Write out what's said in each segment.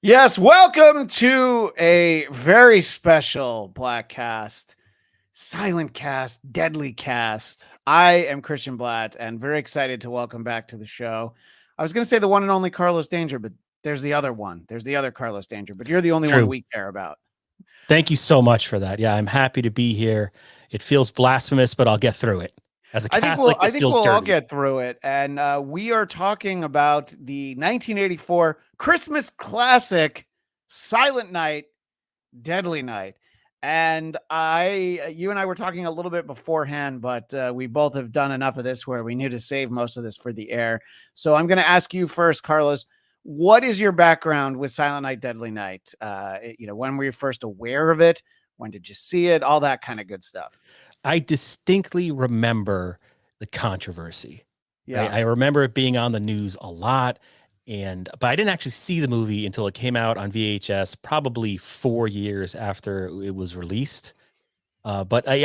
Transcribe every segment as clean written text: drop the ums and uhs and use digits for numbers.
Yes, welcome to a very special Bladtcast, silent cast, deadly cast. I am Christian Bladt and very excited to welcome back to the show. I was going to say the one and only Carlos Danger, but there's the other one. There's the other Carlos Danger, but you're the only one True. we care about. Thank you so much for that. Yeah, I'm happy to be here. It feels blasphemous, but I'll get through it. As a I think we'll Catholic, I this think feels we'll all dirty. get through it, and we are talking about the 1984 Christmas classic, Silent Night, Deadly Night. And you and I were talking a little bit beforehand, but we both have done enough of this where we need to save most of this for the air. So I'm going to ask you first, Carlos. What is your background with Silent Night, Deadly Night? When were you first aware of it? When did you see it? All that kind of good stuff. I distinctly remember the controversy. Right? Yeah. I remember it being on the news a lot, but I didn't actually see the movie until it came out on VHS, probably 4 years after it was released. Yeah,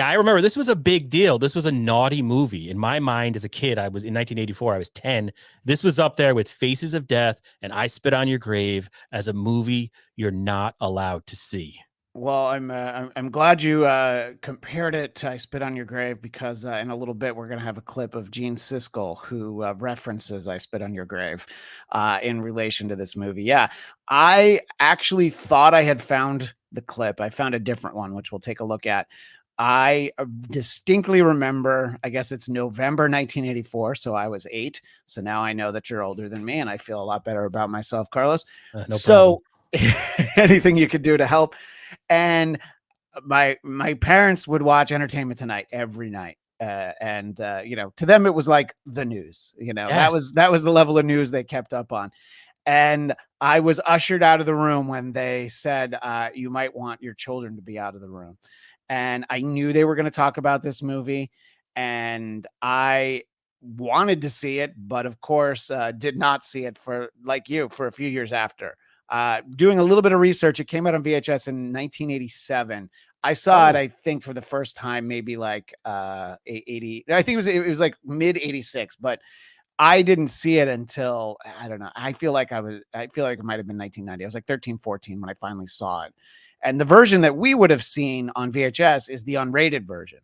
I remember this was a big deal. This was a naughty movie. In my mind as a kid, I was in 1984, I was 10. This was up there with Faces of Death and I Spit on Your Grave as a movie you're not allowed to see. Well, I'm glad you compared it to "I Spit on Your Grave" because in a little bit we're gonna have a clip of Gene Siskel who references "I Spit on Your Grave" in relation to this movie. Yeah, I actually thought I had found the clip. I found a different one, which we'll take a look at. I distinctly remember. I guess it's November 1984, so I was 8. So now I know that you're older than me, and I feel a lot better about myself, Carlos. No problem. So anything you could do to help. And my parents would watch Entertainment Tonight every night. To them it was like the news. That Yes. was the level of news they kept up on. And I was ushered out of the room when they said, you might want your children to be out of the room. And I knew they were going to talk about this movie, and I wanted to see it, but of course did not see it for, like you, for a few years after. Doing a little bit of research, it came out on VHS in 1987. I saw it, Oh, I think, for the first time, maybe like 80. I think it was like mid 86, but I didn't see it until, I don't know. I feel like it might have been 1990. I was like 13, 14 when I finally saw it. And the version that we would have seen on VHS is the unrated version.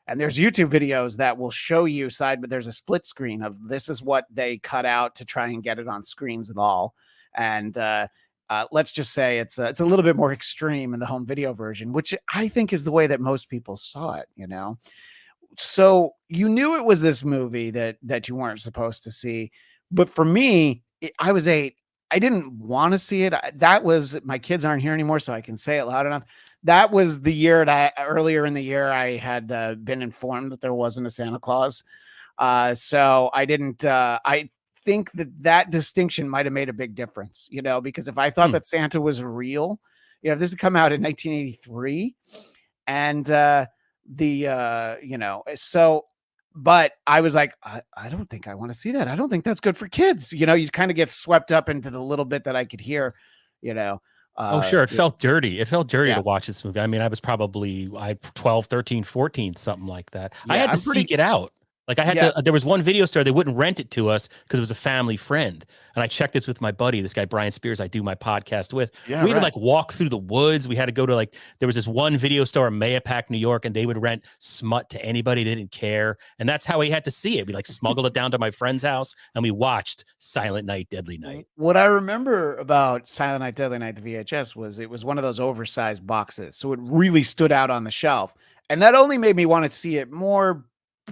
And there's YouTube videos that will show you but there's a split screen of this is what they cut out to try and get it on screens at all. And let's just say it's a little bit more extreme in the home video version, which I think is the way that most people saw it. So you knew it was this movie that you weren't supposed to see, but for me, I was 8. I didn't want to see it. That was, my kids aren't here anymore, so I can say it loud enough. That was the year that earlier in the year I had been informed that there wasn't a Santa Claus. So I didn't. I think that distinction might have made a big difference, because if I thought hmm. that Santa was real, if this had come out in 1983, and so, but I was like, I don't think I want to see that. I don't think that's good for kids. You kind of get swept up into the little bit that I could hear, you know. Oh, Uh, sure. It felt dirty. It felt dirty yeah, to watch this movie. I mean, I was probably 12, 13, 14, something like that. I yeah, had to seek it out. Like I had yeah, to, there was one video store, they wouldn't rent it to us because it was a family friend. And I checked this with my buddy, this guy, Brian Spears, I do my podcast with. yeah, We had to right. like walk through the woods. We had to go to there was this one video store in Mayapack, New York, and they would rent smut to anybody. They didn't care. And that's how we had to see it. We like smuggled it down to my friend's house and we watched Silent Night, Deadly Night. What I remember about Silent Night, Deadly Night, the VHS, was it was one of those oversized boxes. So it really stood out on the shelf. And that only made me want to see it more.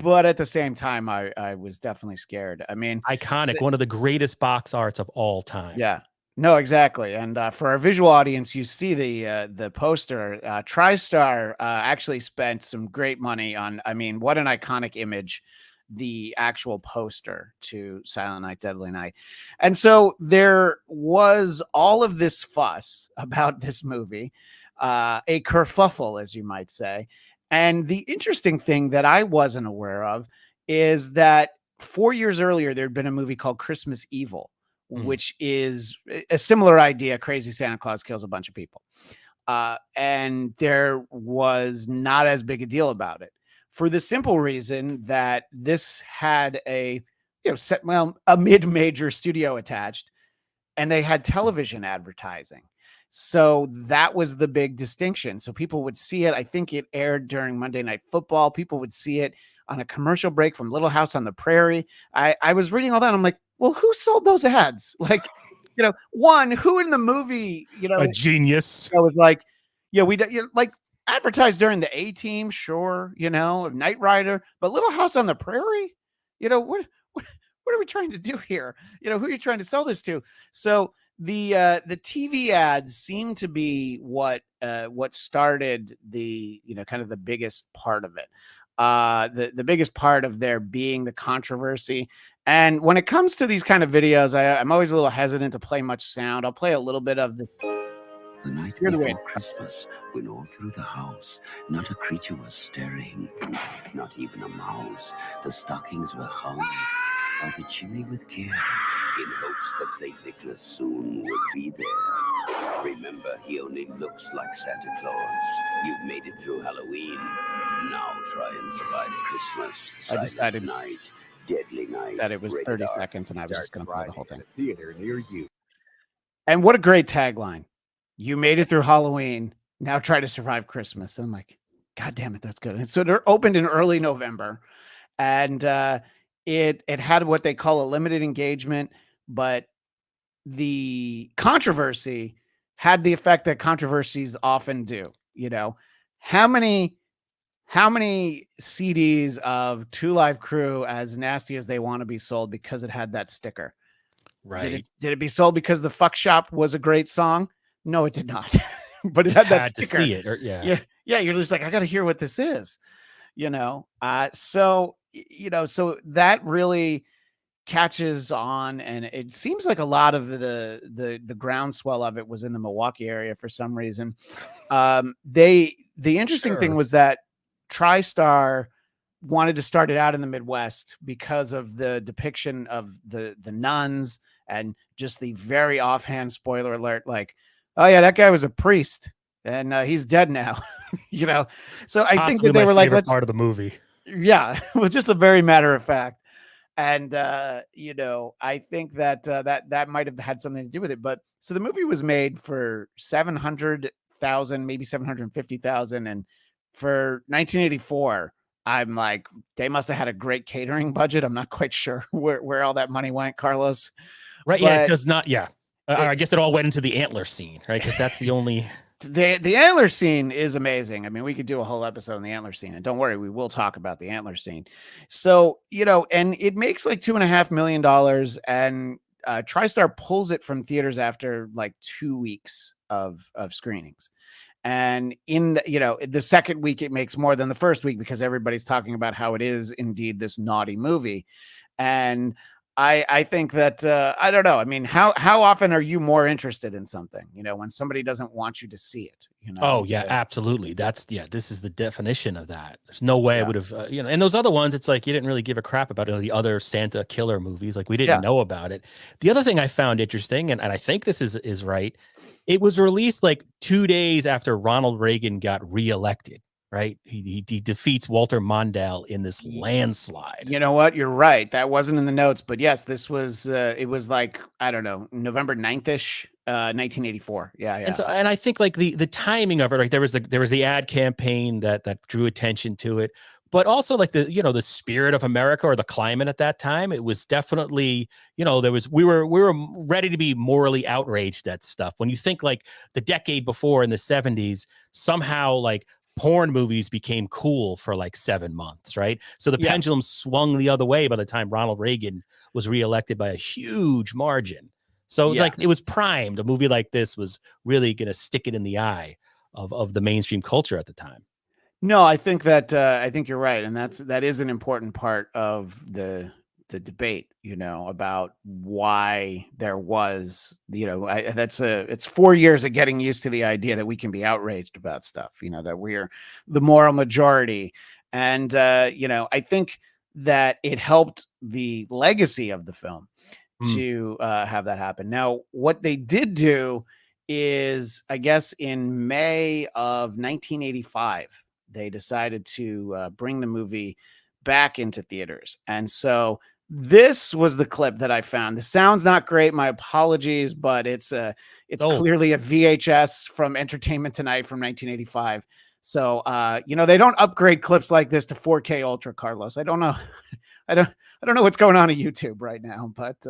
But at the same time, I was definitely scared. I mean, Iconic, one of the greatest box arts of all time. yeah. No, exactly. And for our visual audience, you see the poster. TriStar actually spent some great money on. I mean, what an iconic image! The actual poster to Silent Night, Deadly Night, and so there was all of this fuss about this movie, a kerfuffle, as you might say. And the interesting thing that I wasn't aware of is that 4 years earlier there'd been a movie called Christmas Evil, Mm. which is a similar idea. Crazy Santa Claus kills a bunch of people. And there was not as big a deal about it for the simple reason that this had a, a mid-major studio attached. and they had television advertising. So that was the big distinction. So people would see it. I think it aired during Monday Night Football. People would see it on a commercial break from Little House on the Prairie. I was reading all that. And I'm like, well, who sold those ads? Like, one, who in the movie, A genius. I was like, yeah, like advertised during the A-Team, sure, Knight Rider, but Little House on the Prairie, what are we trying to do here? Who are you trying to sell this to? So the TV ads seem to be what started the kind of the biggest part of it. The biggest part of there being the controversy. And when it comes to these kind of videos, I'm always a little hesitant to play much sound. I'll play a little bit of the night Hear the before way Christmas, when all through the house, not a creature was stirring, not even a mouse. The stockings were hung by the chimney with care, in hopes that St. Nicholas soon would be there. Remember, he only looks like Santa Claus. You've made it through Halloween. Now try and survive Christmas. I decided Silent night, deadly night. that it was rated 30 R. seconds, and I was just going to play the whole thing. Theater near you. And what a great tagline. You made it through Halloween. Now try to survive Christmas. And I'm like, God damn it, that's good. And so they're opened in early November. And it had what they call a limited engagement, but the controversy had the effect that controversies often do. How many CDs of Two Live Crew, As Nasty as They Want to Be, sold because it had that sticker? Right. Did it be sold because The Fuck Shop was a great song? No, it did not. But it had that sticker. To see it. Yeah. You're just like, I got to hear what this is, so that really catches on, and it seems like a lot of the groundswell of it was in the Milwaukee area for some reason. The interesting thing was that TriStar wanted to start it out in the Midwest because of the depiction of the nuns, and just the very offhand spoiler alert, like, oh yeah, that guy was a priest and he's dead now. So I think that they were like, let's part of the movie. Yeah, well, just the very matter of fact. And I think that that might have had something to do with it. But so the movie was made for 700,000, maybe 750,000, and for 1984, I'm like, they must have had a great catering budget. I'm not quite sure where all that money went, Carlos. Right? Yeah, it does not. Yeah, I guess it all went into the antler scene, right? Because that's the only. The antler scene is amazing. I mean, we could do a whole episode on the antler scene, and don't worry, we will talk about the antler scene. So, and it makes like $2.5 million, and TriStar pulls it from theaters after like 2 weeks of screenings. And in the second week, it makes more than the first week because everybody's talking about how it is indeed this naughty movie. And I think that I don't know. I mean, how often are you more interested in something, when somebody doesn't want you to see it? Oh yeah, absolutely. This is the definition of that. There's no way I would have, and those other ones, it's like you didn't really give a crap about the other Santa killer movies. Like we didn't know about it. The other thing I found interesting, and I think this is right, it was released like 2 days after Ronald Reagan got reelected. Right, he defeats Walter Mondale in this landslide. You know what? You're right. That wasn't in the notes, but yes, this was. It was like, I don't know, November 9th-ish, 1984. Yeah. And I think like the timing of it, like there was the ad campaign that drew attention to it, but also like the spirit of America or the climate at that time. It was definitely, we were ready to be morally outraged at stuff. When you think like the decade before in the 70s, somehow like porn movies became cool for like 7 months, right? So the pendulum swung the other way by the time Ronald Reagan was reelected by a huge margin. So like it was primed. A movie like this was really going to stick it in the eye of the mainstream culture at the time. No, I think you're right, and that is an important part of the debate, about why there was, it's 4 years of getting used to the idea that we can be outraged about stuff, that we're the moral majority. And, I think that it helped the legacy of the film to have that happen. Now, what they did do is, I guess in May of 1985, they decided to bring the movie back into theaters. And so This was the clip that I found. The sound's not great. My apologies, but it's Old. clearly a VHS from Entertainment Tonight from 1985. So, they don't upgrade clips like this to 4K Ultra, Carlos. I don't know. I don't know what's going on YouTube right now, but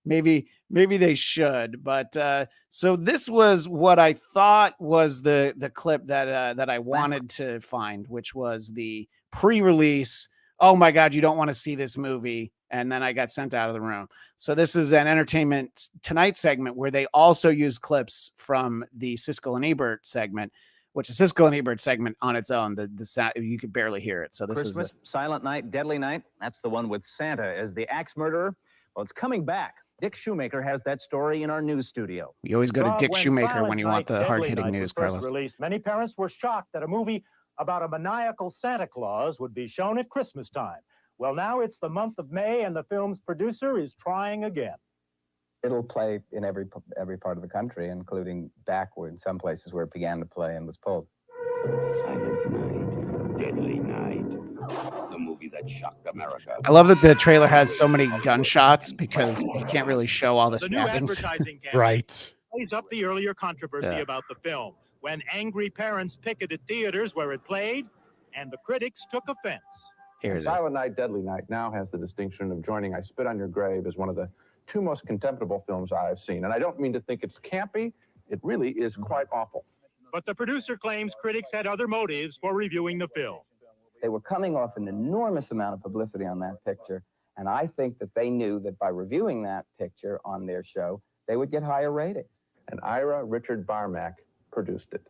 maybe they should. But so this was what I thought was the clip that I wanted to find, which was the pre-release. Oh my God, you don't want to see this movie. And then I got sent out of the room. So this is an Entertainment Tonight segment where they also use clips from the Siskel and Ebert segment, which is Siskel and Ebert segment on its own. The sound, you could barely hear it. So this Christmas, is Silent Night, Deadly Night. That's the one with Santa as the axe murderer. Well, it's coming back. Dick Shoemaker has that story in our news studio. You always go to Dick Shoemaker when you want the hard-hitting news, Carlos. Released, many parents were shocked that a movie about a maniacal Santa Claus would be shown at Christmas time. Well, now it's the month of May, and the film's producer is trying again. It'll play in every part of the country, including backward, some places where it began to play and was pulled. Silent Night, Deadly Night. The movie that shocked America. I love that the trailer has so many gunshots because you can't really show all the The new stabbings. advertising campaign Right. plays up the earlier controversy about the film, when angry parents picketed theaters where it played, and the critics took offense. Here it is. Silent Night, Deadly Night now has the distinction of joining I Spit on Your Grave as one of the two most contemptible films I've seen. And I don't mean to think it's campy. It really is quite awful. But the producer claims critics had other motives for reviewing the film. They were coming off an enormous amount of publicity on that picture, and I think that they knew that by reviewing that picture on their show, they would get higher ratings. And Ira Richard Barmack produced it.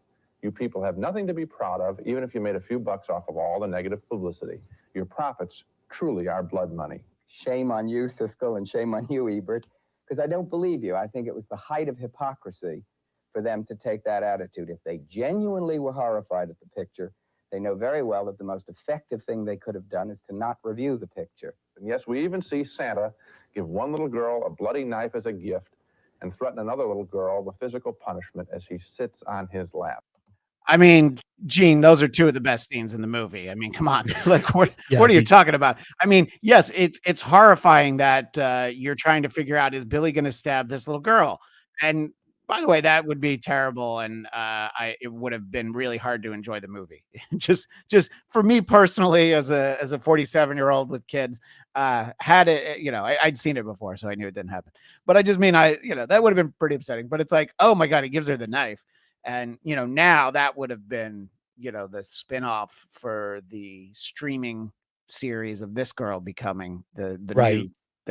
You people have nothing to be proud of, even if you made a few bucks off of all the negative publicity. Your profits truly are blood money. Shame on you, Siskel, and shame on you, Ebert, because I don't believe you. I think it was the height of hypocrisy for them to take that attitude. If they genuinely were horrified at the picture, they know very well that the most effective thing they could have done is to not review the picture. And yes, we even see Santa give one little girl a bloody knife as a gift and threaten another little girl with physical punishment as he sits on his lap. I mean, Gene, those are two of the best scenes in the movie. I mean, come on, like what are you talking about? I mean, yes, it's horrifying that you're trying to figure out, is Billy going to stab this little girl? And by the way, that would be terrible, and it would have been really hard to enjoy the movie. just for me personally, as a 47-year-old with kids, had it, I'd seen it before, so I knew it didn't happen. But I just mean, that would have been pretty upsetting. But it's like, oh my God, he gives her the knife. And, now that would have been, the spinoff for the streaming series of this girl becoming the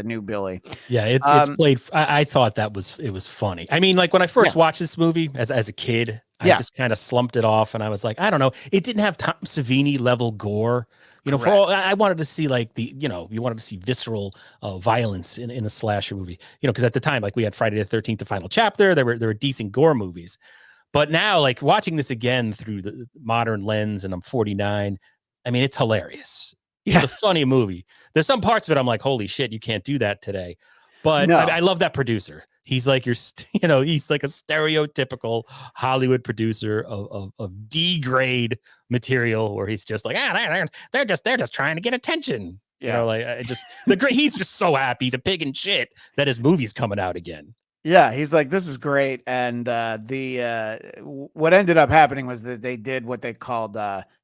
new Billy. Yeah, it's played. I thought it was funny. I mean, like when I first watched this movie as a kid, I just kind of slumped it off, and I was like, I don't know. It didn't have Tom Savini level gore. For all, I wanted to see like you wanted to see visceral violence in a slasher movie. Because at the time, like we had Friday the 13th, the final chapter. There were decent gore movies. But now, like watching this again through the modern lens, and I'm 49, I mean, it's hilarious. Yeah. It's a funny movie. There's some parts of it I'm like, holy shit, you can't do that today. But no. I love that producer. He's like he's like a stereotypical Hollywood producer of D-grade material, where he's just like, they're just trying to get attention. Yeah. He's just so happy. He's a pig in shit that his movie's coming out again. Yeah, he's like, this is great. And what ended up happening was that they did what they called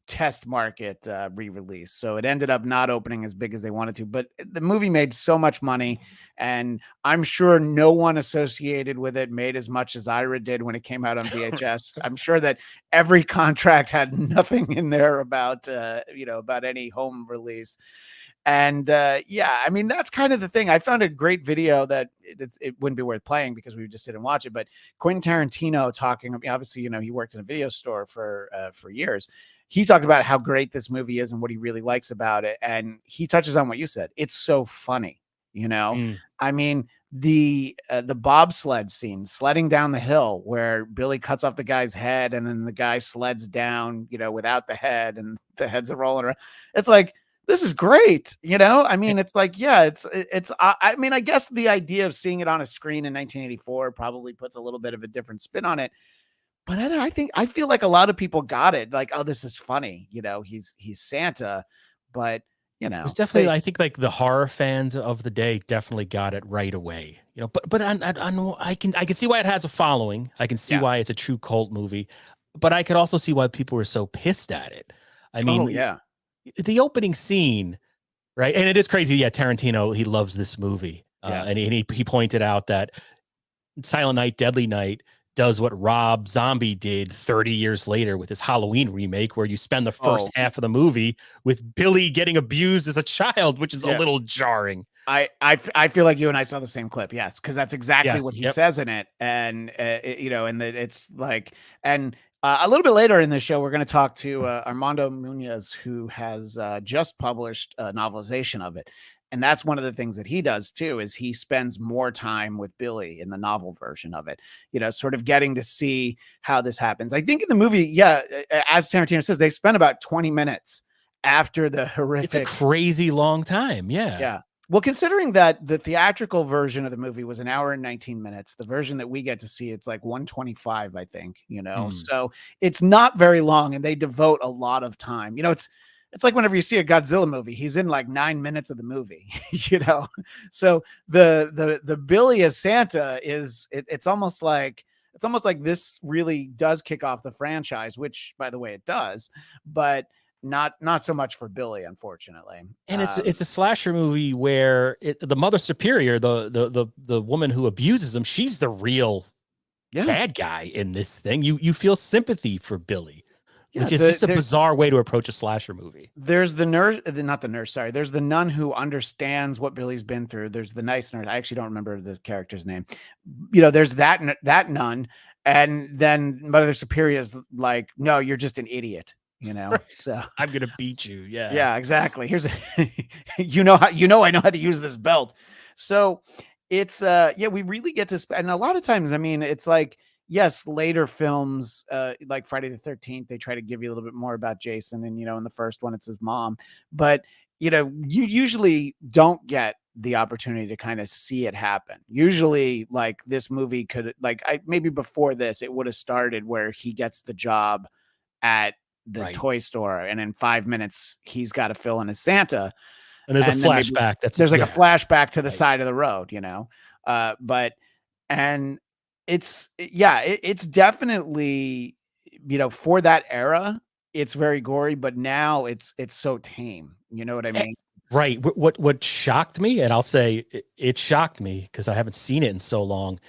test market re-release. So it ended up not opening as big as they wanted to, but the movie made so much money, and I'm sure no one associated with it made as much as Ira did when it came out on VHS. I'm sure that every contract had nothing in there about any home release. And I mean, that's kind of the thing. I found a great video that it wouldn't be worth playing because we would just sit and watch it. But Quentin Tarantino talking, obviously, he worked in a video store for years. He talked about how great this movie is and what he really likes about it. And he touches on what you said. It's so funny, I mean, the bobsled scene, sledding down the hill, where Billy cuts off the guy's head and then the guy sleds down, without the head, and the heads are rolling around. It's like, this is great. I mean, it's like, I mean, I guess the idea of seeing it on a screen in 1984 probably puts a little bit of a different spin on it. But I feel like a lot of people got it. Like, oh, this is funny. He's Santa, but you It know, was definitely, I think, like the horror fans of the day definitely got it right away. But I can see why it has a following. I can see yeah. why it's a true cult movie, but I could also see why people were so pissed at it. I Oh mean, yeah. the opening scene, right? And it is crazy. Yeah, Tarantino, he loves this movie, Yeah. and he pointed out that Silent Night, Deadly Night does what Rob Zombie did 30 years later with his Halloween remake, where you spend the first Oh, half of the movie with Billy getting abused as a child, which is a yeah. little jarring. I feel like you and I saw the same clip. Yes, because that's exactly Yes. what he Yep. says in it, and it's like, and a little bit later in the show, we're going to talk to Armando Munez, who has just published a novelization of it, and that's one of the things that he does too. Is he spends more time with Billy in the novel version of it, sort of getting to see how this happens. I think in the movie, yeah, as Tarantino says, they spent about 20 minutes after the horrific. It's a crazy long time. Yeah. Yeah. Well, considering that the theatrical version of the movie was an hour and 19 minutes, the version that we get to see, it's like 125, I think, so it's not very long, and they devote a lot of time. It's like whenever you see a Godzilla movie, he's in like 9 minutes of the movie, so the Billy as Santa it's almost like this really does kick off the franchise, which by the way, it does, but not so much for Billy, unfortunately. And it's a slasher movie where the Mother Superior, the woman who abuses him, she's the real bad guy in this thing. You feel sympathy for Billy, which is just a bizarre way to approach a slasher movie. There's the nurse, not the nurse, sorry. There's the nun who understands what Billy's been through. There's the nice nurse. I actually don't remember the character's name. There's that nun, and then Mother Superior is like, no, you're just an idiot. So I'm gonna beat you. Yeah, exactly. Here's I know how to use this belt. So it's we really get to and a lot of times, I mean, it's like, yes, later films like Friday the 13th, they try to give you a little bit more about Jason, and in the first one it's his mom, but you usually don't get the opportunity to kind of see it happen. Usually, like, this movie could, like, maybe before this it would have started where he gets the job at the toy store, and in 5 minutes he's got to fill in as Santa, and there's a flashback. There's like a flashback to the side of the road, but and it's definitely, for that era, it's very gory, but now it's so tame. You know what I mean? Right. What shocked me, and I'll say it shocked me because I haven't seen it in so long.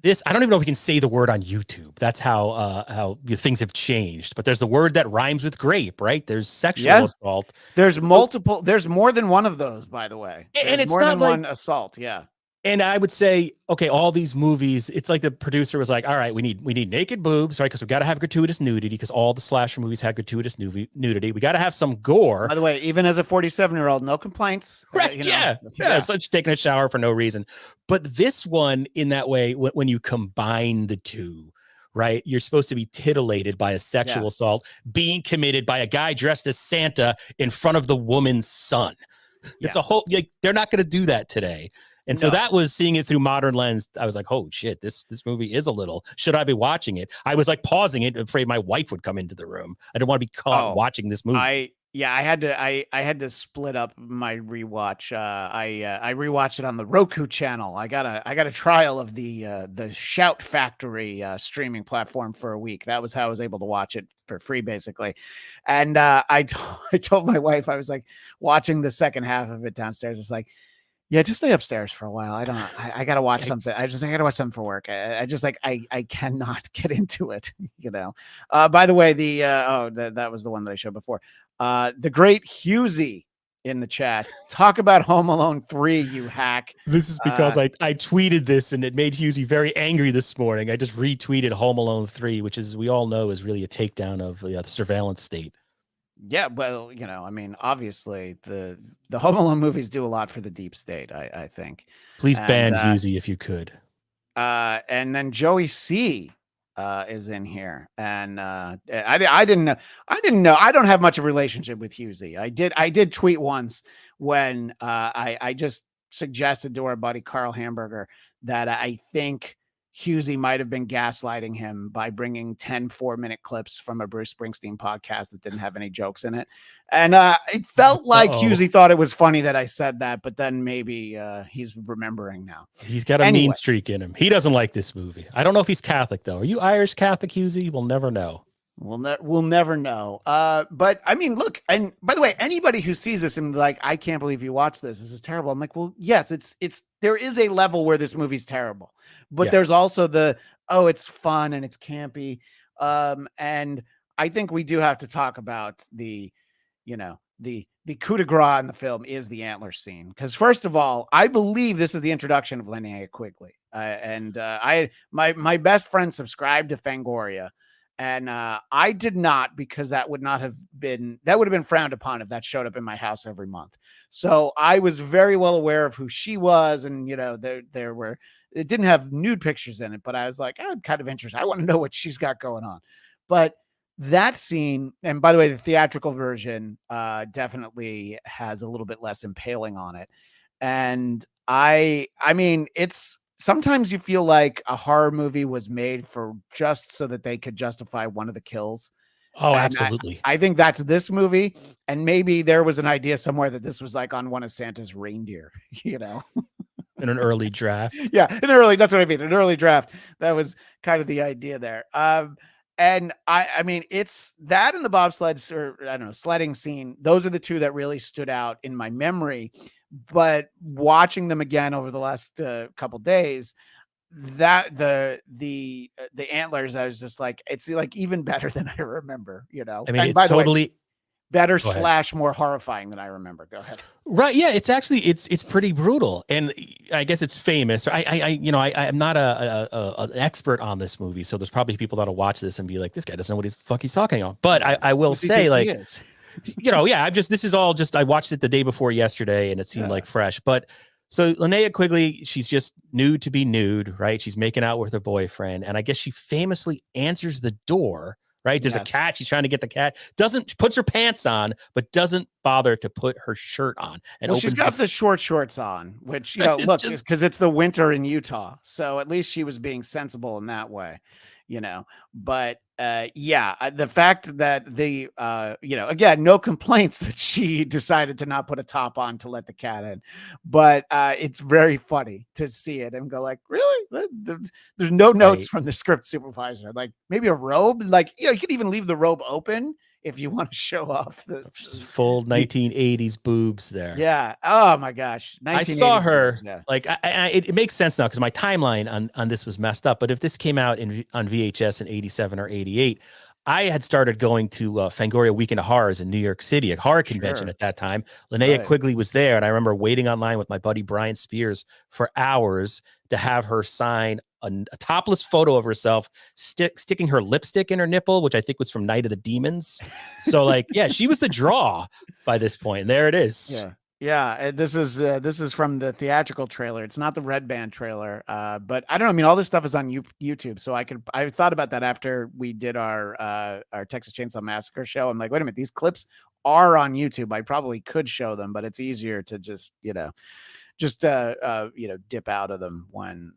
I don't even know if we can say the word on YouTube. That's how things have changed. But there's the word that rhymes with grape, right? There's sexual assault. There's multiple. There's more than one of those, by the way. And it's more not than like one assault. Yeah. And I would say, okay, all these movies, it's like the producer was like, all right, we need naked boobs, right? Because we got to have gratuitous nudity, because all the slasher movies had gratuitous nudity. We got to have some gore. By the way, even as a 47-year-old, no complaints. Right? Yeah. It's like taking a shower for no reason. But this one, in that way, when you combine the two, right? You're supposed to be titillated by a sexual assault being committed by a guy dressed as Santa in front of the woman's son. It's a whole, they're not going to do that today. And so that was, seeing it through modern lens, I was like, oh shit, this movie is a little, should I be watching it? I was like pausing it, afraid my wife would come into the room. I didn't want to be caught watching this movie. I had to split up my rewatch. I rewatched it on the Roku channel. I got a trial of the Shout Factory streaming platform for a week. That was how I was able to watch it for free, basically. And I told my wife, I was like watching the second half of it downstairs. It's like, yeah, just stay upstairs for a while. I gotta watch something. I gotta watch something for work. I just like, I cannot get into it, By the way, that was the one that I showed before. The great Husey in the chat. Talk about Home Alone 3, you hack. This is because I tweeted this and it made Husey very angry this morning. I just retweeted Home Alone 3, which, as we all know, is really a takedown of the surveillance state. Yeah, well, I mean, obviously the Home Alone movies do a lot for the deep state, I think. Please ban Husey if you could. And then Joey C is in here, and I didn't know. I don't have much of a relationship with Husey. I did tweet once when I just suggested to our buddy Carl Hamburger that I think Husey might have been gaslighting him by bringing 10 4-minute clips from a Bruce Springsteen podcast that didn't have any jokes in it. And it felt like Husey thought it was funny that I said that, but then maybe he's remembering now. He's got a mean streak in him. He doesn't like this movie. I don't know if he's Catholic, though. Are you Irish Catholic, Husey? We'll never know. We'll never know. But I mean, look, and by the way, anybody who sees this and like, I can't believe you watched this. This is terrible. I'm like, well, yes, there is a level where this movie's terrible, but there's also it's fun and it's campy. And I think we do have to talk about the coup de grace in the film is the antler scene. Because first of all, I believe this is the introduction of Linnea Quigley. My best friend subscribed to Fangoria. And I did not, because that would have been frowned upon if that showed up in my house every month. So I was very well aware of who she was. And, it didn't have nude pictures in it, but I was like, I'm kind of interested. I want to know what she's got going on. But that scene, and by the way, the theatrical version definitely has a little bit less impaling on it. And I mean, sometimes you feel like a horror movie was made for just so that they could justify one of the kills. Oh, and absolutely. I think that's this movie. And maybe there was an idea somewhere that this was like on one of Santa's reindeer, in an early draft. Yeah, that's what I mean. An early draft. That was kind of the idea there. And I mean, it's that and the bobsleds, or I don't know, sledding scene. Those are the two that really stood out in my memory. But watching them again over the last couple days, that the antlers, I was just like, it's like even better than I remember, I mean, it's totally better / more horrifying than I remember. Go ahead. Right. Yeah. It's actually, it's pretty brutal. And I guess it's famous. I'm not an expert on this movie. So there's probably people that'll watch this and be like, this guy doesn't know what the fuck he's talking about. But I will say, like, this is all just, I watched it the day before yesterday and it seemed like fresh. But so Linnea Quigley, she's just nude to be nude, right? She's making out with her boyfriend. And I guess she famously answers the door, right? There's a cat. She's trying to get the cat. Puts her pants on, but doesn't bother to put her shirt on. And she's got the short shorts on, which, look, because it's the winter in Utah. So at least she was being sensible in that way, but the fact that again, no complaints that she decided to not put a top on to let the cat in, but it's very funny to see it and go like, really? There's no notes from the script supervisor, like maybe a robe, like, you could even leave the robe open if you want to show off the full 1980s boobs there. Yeah. Oh my gosh. I saw her like, it makes sense now because my timeline on this was messed up. But if this came out on VHS in 87 or 88, I had started going to Fangoria Weekend of Horrors in New York City, a horror convention at that time. Linnea Quigley was there. And I remember waiting online with my buddy Brian Spears for hours to have her sign a topless photo of herself sticking her lipstick in her nipple, which I think was from Night of the Demons. So like, she was the draw by this point. And there it is. Yeah. Yeah, this is from the theatrical trailer. It's not the Red Band trailer, but I don't know. I mean, all this stuff is on YouTube, so I thought about that after we did our Texas Chainsaw Massacre show. I'm like, wait a minute, these clips are on YouTube. I probably could show them, but it's easier to just dip out of them when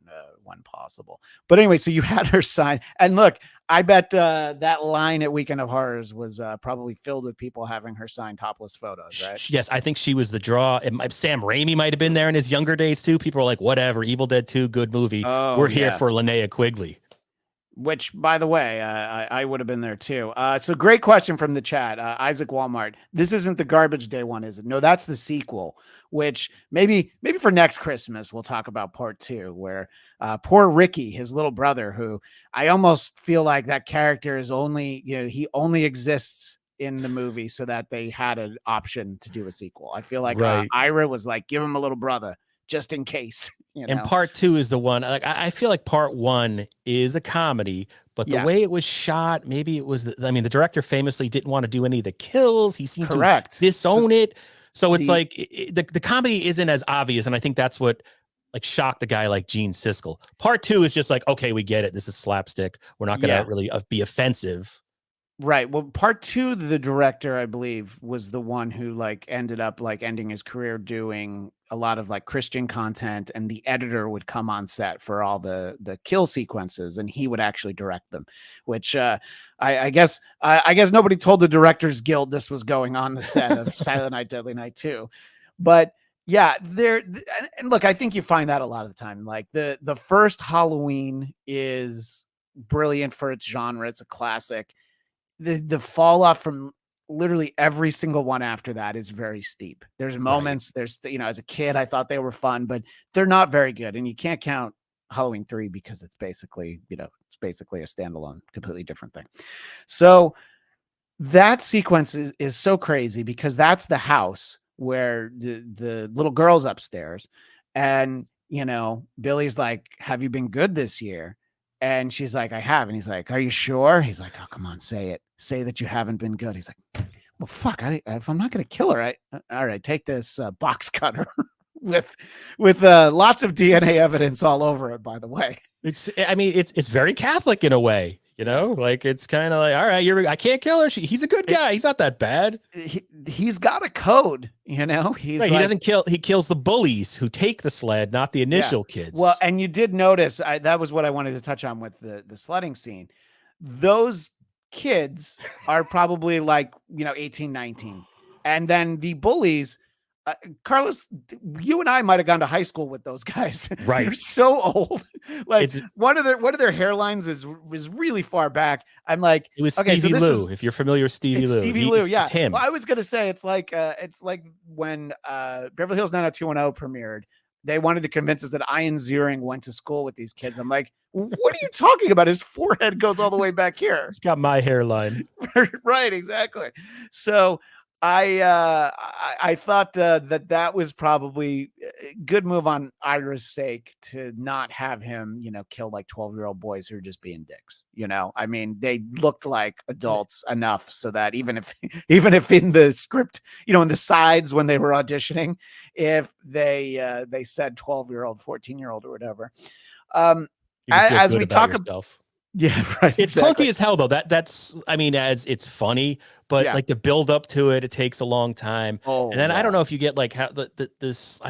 possible. But anyway, so you had her sign, and look, I bet that line at Weekend of Horrors was probably filled with people having her sign topless photos, right? Yes, I think she was the draw. Sam Raimi might have been there in his younger days too. People were like, whatever, Evil Dead 2, good movie. We're here for Linnea Quigley. Which, by the way, I would have been there too. So great question from the chat. Isaac Walmart. This isn't the Garbage Day one, is it? No, that's the sequel, which maybe for next Christmas, we'll talk about part 2, where poor Ricky, his little brother, who I almost feel like that character is only, he only exists in the movie so that they had an option to do a sequel. I feel like Ira was like, give him a little brother just in case. And part 2 is the one, like, I feel like part 1 is a comedy, but the way it was shot, maybe it was, the director famously didn't want to do any of the kills. He seemed to disown it. So it's like the comedy isn't as obvious. And I think that's what like shocked a guy like Gene Siskel. Part 2 is just like, okay, we get it. This is slapstick. We're not going to really be offensive. Right. Well, part two, the director, I believe, was the one who like ended up like ending his career doing a lot of like Christian content, and the editor would come on set for all the kill sequences, and he would actually direct them. Which I guess nobody told the Directors Guild this was going on the set of Silent Night, Deadly Night 2. But yeah, and look, I think you find that a lot of the time. Like the first Halloween is brilliant for its genre; it's a classic. The fall off from literally every single one after that is very steep. There's moments, there's, as a kid, I thought they were fun, but they're not very good. And you can't count Halloween 3 because it's basically, it's basically a standalone, completely different thing. So that sequence is so crazy because that's the house where the little girl's upstairs. And, Billy's like, have you been good this year? And she's like, I have. And he's like, are you sure? He's like, oh, come on, say it. Say that you haven't been good. He's like, well, fuck, if I'm not going to kill her, all right, take this box cutter with lots of DNA evidence all over it, by the way. It's very Catholic in a way, like it's kind of like, all right, I can't kill her. He's a good guy. He's not that bad. He's got a code, he's right, he doesn't kill. He kills the bullies who take the sled, not the initial kids. Well, and you did notice that was what I wanted to touch on with the sledding scene. Those kids are probably like, 18, 19. And then the bullies, Carlos, you and I might have gone to high school with those guys. Right. They're so old. Like one of their hairlines is really far back. I'm like, it was Stevie Lou. If you're familiar with Stevie Lou, Stevie Lou, yeah. It's him. Well, I was gonna say it's like when Beverly Hills 90210 premiered. They wanted to convince us that Ian Ziering went to school with these kids. I'm like, what are you talking about? His forehead goes all the way back here. He's got my hairline. Right, exactly. So I thought that was probably a good move on Ira's sake to not have him, kill like 12-year-old boys who are just being dicks. I mean, they looked like adults enough so that even if in the script, in the sides when they were auditioning, if they said 12-year-old, 14-year-old or whatever, as we talk about. Yeah, right. It's clunky as hell though. That's as it's funny, but like the build up to it takes a long time. Oh, and then I don't know if you get like how this.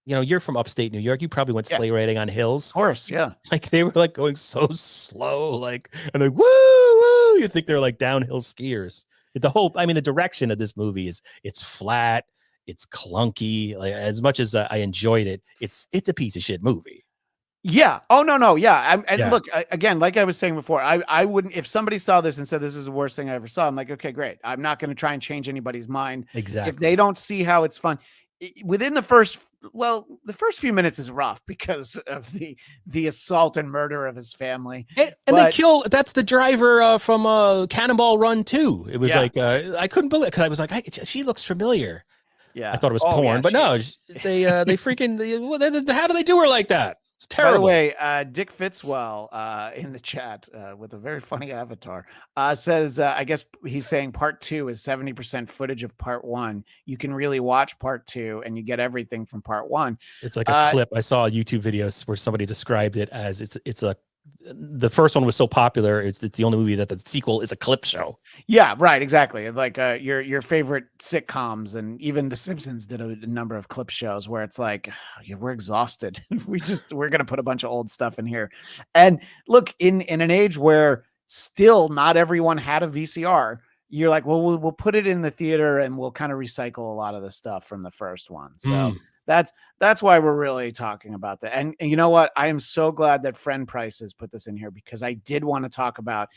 You're from upstate New York. You probably went sleigh riding on hills. Of course, yeah. Like they were like going so slow, like and like woo woo. You think they're like downhill skiers. The direction of this movie it's flat, it's clunky. Like as much as I enjoyed it, it's a piece of shit movie. Yeah. Oh, no. Yeah. Look, again, like I was saying before, I wouldn't, if somebody saw this and said, this is the worst thing I ever saw, I'm like, okay, great. I'm not going to try and change anybody's mind. Exactly. If they don't see how it's fun within the first few minutes is rough because of the assault and murder of his family. And they kill, that's the driver from Cannonball Run 2. It was like, I couldn't believe it because I was like, she looks familiar. Yeah. I thought it was porn, but no, they freaking, how do they do her like that? It's terrible. By the way, Dick Fitzwell in the chat with a very funny avatar says, I guess he's saying part 2 is 70% footage of part 1. You can really watch part 2 and you get everything from part 1. It's like a clip. I saw a YouTube video where somebody described it as the first one was so popular. It's the only movie that the sequel is a clip show. Yeah, right. Exactly. Like your favorite sitcoms, and even The Simpsons did a number of clip shows where it's like, we're exhausted. we're going to put a bunch of old stuff in here. And look, in an age where still not everyone had a VCR, you're like, well, we'll put it in the theater and we'll kind of recycle a lot of the stuff from the first one. So that's why we're really talking about that. And you know what? I am so glad that Friend Prices put this in here because I did want to talk about.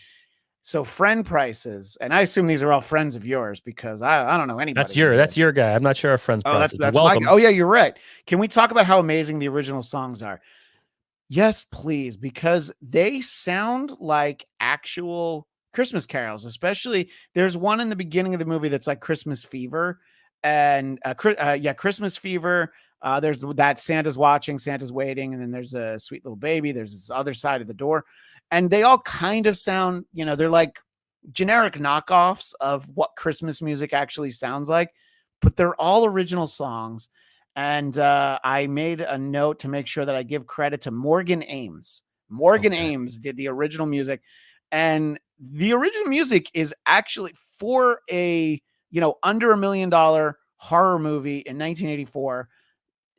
So Friend Prices, and I assume these are all friends of yours because I don't know anybody. That's your guy. I'm not sure our Friends Prices. That's welcome. Oh yeah, you're right. Can we talk about how amazing the original songs are? Yes, please, because they sound like actual Christmas carols. Especially there's one in the beginning of the movie that's like Christmas Fever. And Christmas Fever. There's that Santa's watching, Santa's waiting, and then there's a sweet little baby. There's this other side of the door, and they all kind of sound, they're like generic knockoffs of what Christmas music actually sounds like, but they're all original songs. And I made a note to make sure that I give credit to Morgan Ames. Morgan Ames did the original music, and the original music is actually for a, under $1 million horror movie in 1984.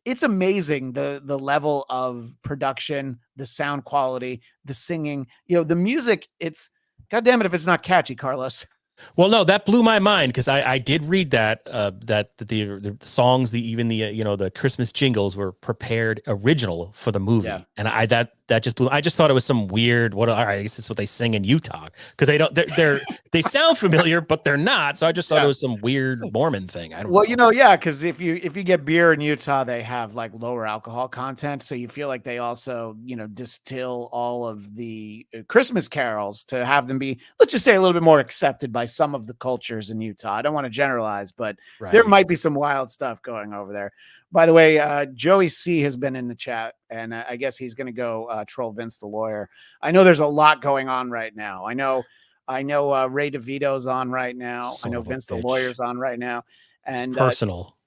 It's amazing the level of production, the sound quality, the singing, the music. It's God damn it if it's not catchy, Carlos. Well, no, that blew my mind because I did read that the songs, the Christmas jingles were prepared original for the movie, and that just blew. I just thought it was some weird. All right, I guess it's what they sing in Utah because they sound familiar, but they're not. So I just thought it was some weird Mormon thing. I don't know. Because if you get beer in Utah, they have like lower alcohol content, so you feel like they also distill all of the Christmas carols to have them be, let's just say, a little bit more accepted by some of the cultures in Utah. I don't want to generalize, but there might be some wild stuff going over there. By the way, Joey C has been in the chat, and I guess he's going to go troll Vince the lawyer. I know there's a lot going on right now. I know Ray DeVito's on right now. I know Vince the lawyer's on right now, and it's personal.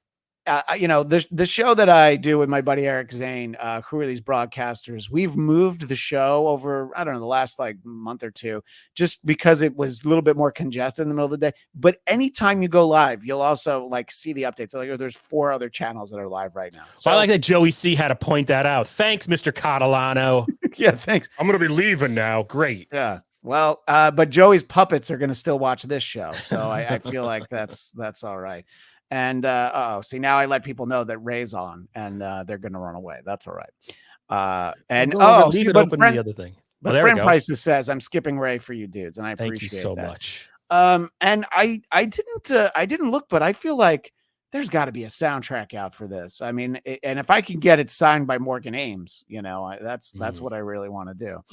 The show that I do with my buddy Eric Zane, who are these broadcasters, we've moved the show over, I don't know, the last like month or two, just because it was a little bit more congested in the middle of the day. But anytime you go live, you'll also like see the updates. So, like, there's 4 other channels that are live right now. So I like that Joey C had to point that out. Thanks, Mr. Catalano. Yeah, thanks. I'm going to be leaving now. Great. Yeah. Well, but Joey's puppets are going to still watch this show. So I feel like that's all right. And see, now I let people know that Ray's on, and they're going to run away. That's all right. And leave it open. The other thing, but friend Prices says I'm skipping Ray for you dudes, and I appreciate you so that. much. And I didn't look, but I feel like there's got to be a soundtrack out for this. I mean, and if I can get it signed by Morgan Ames, that's what I really want to do.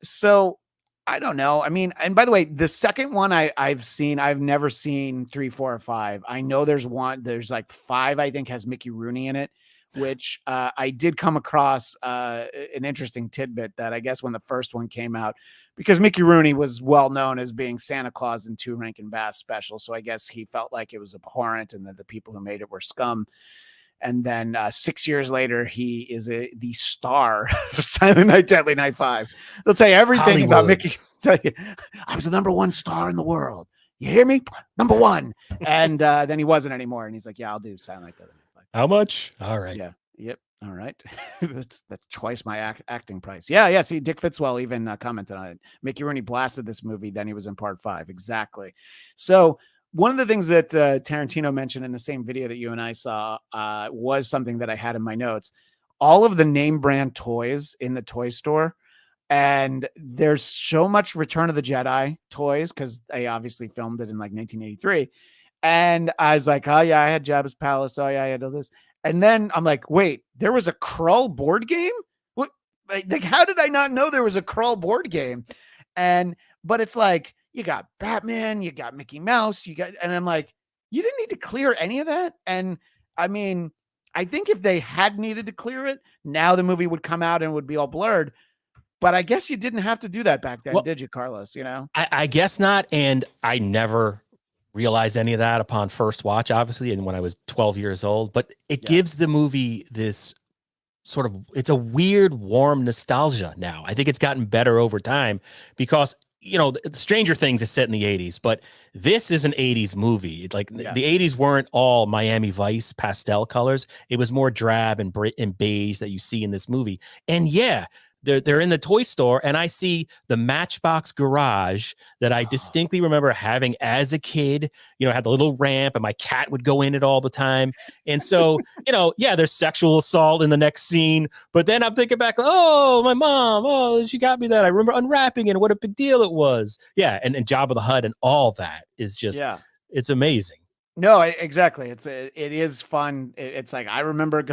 So. I don't know. I mean, and by the way, the second one I've never seen 3, 4, or 5. I know there's like 5, I think, has Mickey Rooney in it, which I did come across an interesting tidbit that I guess when the first one came out, because Mickey Rooney was well known as being Santa Claus in 2 Rankin Bass specials. So I guess he felt like it was abhorrent and that the people who made it were scum. And then 6 years later, he is the star of Silent Night, Deadly Night 5. They'll tell you everything about Mickey. Tell you, I was the #1 star in the world. You hear me? #1. And then he wasn't anymore. And he's like, yeah, I'll do Silent Night, Deadly Night 5. How much? All right. Yeah. Yep. All right. that's twice my acting price. Yeah. See, Dick Fitzwell even commented on it. Mickey Rooney blasted this movie. Then he was in part 5. Exactly. So, one of the things that Tarantino mentioned in the same video that you and I saw was something that I had in my notes. All of the name brand toys in the toy store. And there's so much Return of the Jedi toys because they obviously filmed it in like 1983. And I was like, oh, yeah, I had Jabba's Palace. Oh, yeah, I had all this. And then I'm like, wait, there was a Krull board game? What? Like, how did I not know there was a Krull board game? But it's like, you got Batman, you got Mickey Mouse, and I'm like, you didn't need to clear any of that. And I mean, I think if they had needed to clear it, now the movie would come out and would be all blurred. But I guess you didn't have to do that back then, did you, Carlos? I guess not. And I never realized any of that upon first watch, obviously, and when I was 12 years old. But it gives the movie this sort of, it's a weird, warm nostalgia now. I think it's gotten better over time because Stranger Things is set in the 80s, but this is an 80s movie. Like the 80s weren't all Miami Vice pastel colors. It was more drab and beige that you see in this movie. And they're in the toy store, and I see the Matchbox garage that I distinctly remember having as a kid. Had the little ramp, and my cat would go in it all the time. And so, there's sexual assault in the next scene. But then I'm thinking back, oh, my mom, she got me that. I remember unwrapping it, and what a big deal it was. Yeah, and Jabba the Hutt and all that is just, it's amazing. No, exactly. It is fun. It's like I remember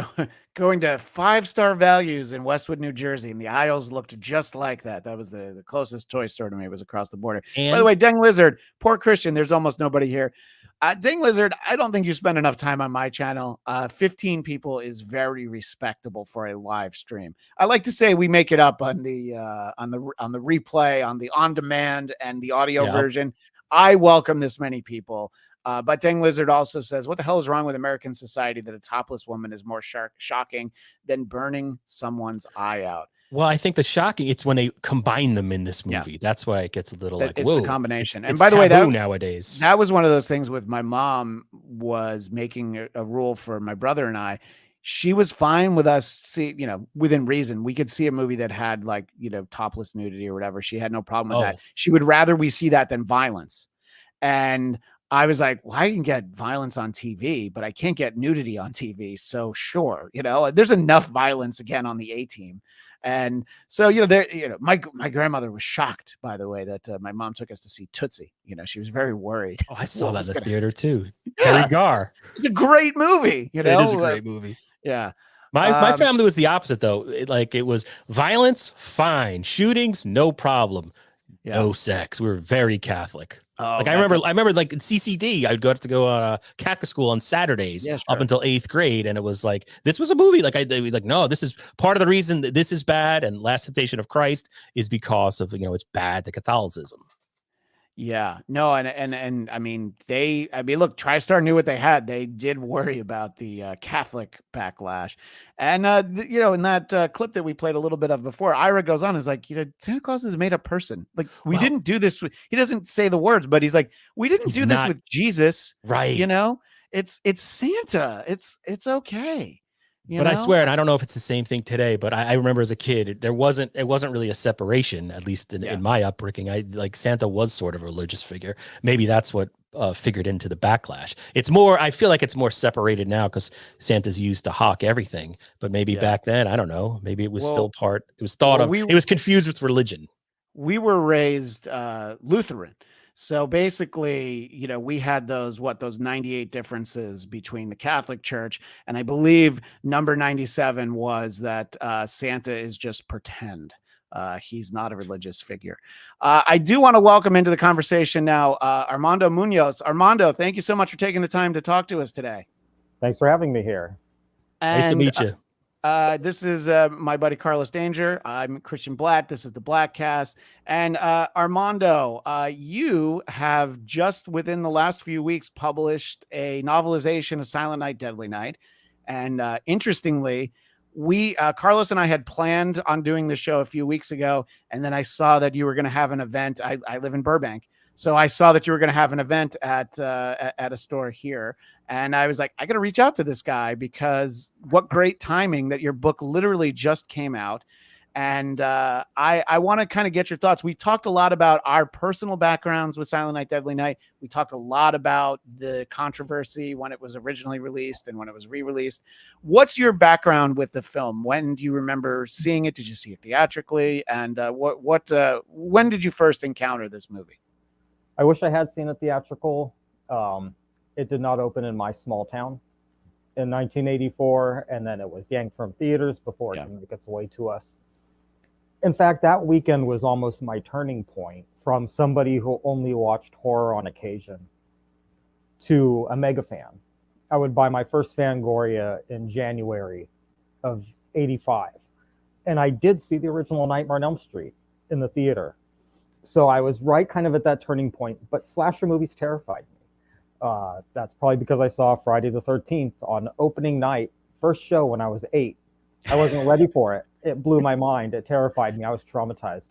going to 5-star values in Westwood, New Jersey, and the aisles looked just like that. That was the closest toy store to me. It was across the border. And by the way, Dang Lizard, poor Christian. There's almost nobody here. Dang Lizard, I don't think you spend enough time on my channel. 15 people is very respectable for a live stream. I like to say we make it up on the replay, on the on demand, and the audio version. I welcome this many people. But Dang Lizard also says, what the hell is wrong with American society that a topless woman is more shocking than burning someone's eye out? Well, I think it's when they combine them in this movie. That's why it gets a little like, it's whoa. the combination. It's and by the way, nowadays, that was one of those things with my mom was making a rule for my brother and I. She was fine with us within reason. We could see a movie that had like, topless nudity or whatever. She had no problem with that. She would rather we see that than violence. And I was like, well, I can get violence on TV, but I can't get nudity on TV. So sure, there's enough violence again on the A-Team. And so, my grandmother was shocked, by the way, that my mom took us to see Tootsie. She was very worried. Oh, I saw that in the theater too. Terry Garr. It's a great movie. It is a great movie. Yeah. My family was the opposite though. It was violence, fine. Shootings, no problem. Yeah. No sex. We were very Catholic. Oh, like I remember like in CCD, I'd go on a Catholic school on Saturdays up until 8th grade. And it was like, this was a movie. No, this is part of the reason that this is bad. And Last Temptation of Christ is because of, it's bad to Catholicism. Yeah, no. And I mean, look, TriStar knew what they had. They did worry about the Catholic backlash. And, in that clip that we played a little bit of before, Ira goes on, is like, Santa Claus is a made up person. Like we didn't do this. He doesn't say the words, but he's like, we didn't do this with Jesus. Right. It's Santa. It's okay. But I swear, and I don't know if it's the same thing today, but I remember as a kid, it wasn't really a separation, at least in my upbringing. Santa was sort of a religious figure. Maybe that's what figured into the backlash. I feel like it's more separated now because Santa's used to hawk everything. But maybe back then, I don't know. Maybe it was still part. It was thought of. It was confused with religion. We were raised Lutheran. So basically, we had those 98 differences between the Catholic Church. And I believe number 97 was that Santa is just pretend. He's not a religious figure. I do want to welcome into the conversation now Armando Munez. Armando, thank you so much for taking the time to talk to us today. Thanks for having me here. Nice to meet you. This is my buddy Carlos Danger. I'm Christian Bladt. This is the Bladtcast. And Armando, you have just within the last few weeks published a novelization of Silent Night, Deadly Night. And interestingly, Carlos and I had planned on doing the show a few weeks ago. And then I saw that you were going to have an event. I live in Burbank. So I saw that you were going to have an event at a store here. And I was like, I got to reach out to this guy because what great timing that your book literally just came out. And I want to kind of get your thoughts. We talked a lot about our personal backgrounds with Silent Night, Deadly Night. We talked a lot about the controversy when it was originally released and when it was re-released. What's your background with the film? When do you remember seeing it? Did you see it theatrically? And when did you first encounter this movie? I wish I had seen it theatrical. It did not open in my small town in 1984, and then it was yanked from theaters before it can make its way to us. In fact, that weekend was almost my turning point from somebody who only watched horror on occasion to a mega fan. I would buy my first Fangoria in January of '85, and I did see the original Nightmare on Elm Street in the theater. So I was right kind of at that turning point, but slasher movies terrified me. That's probably because I saw Friday the 13th on opening night, first show when I was 8. I wasn't ready for it. It blew my mind. It terrified me. I was traumatized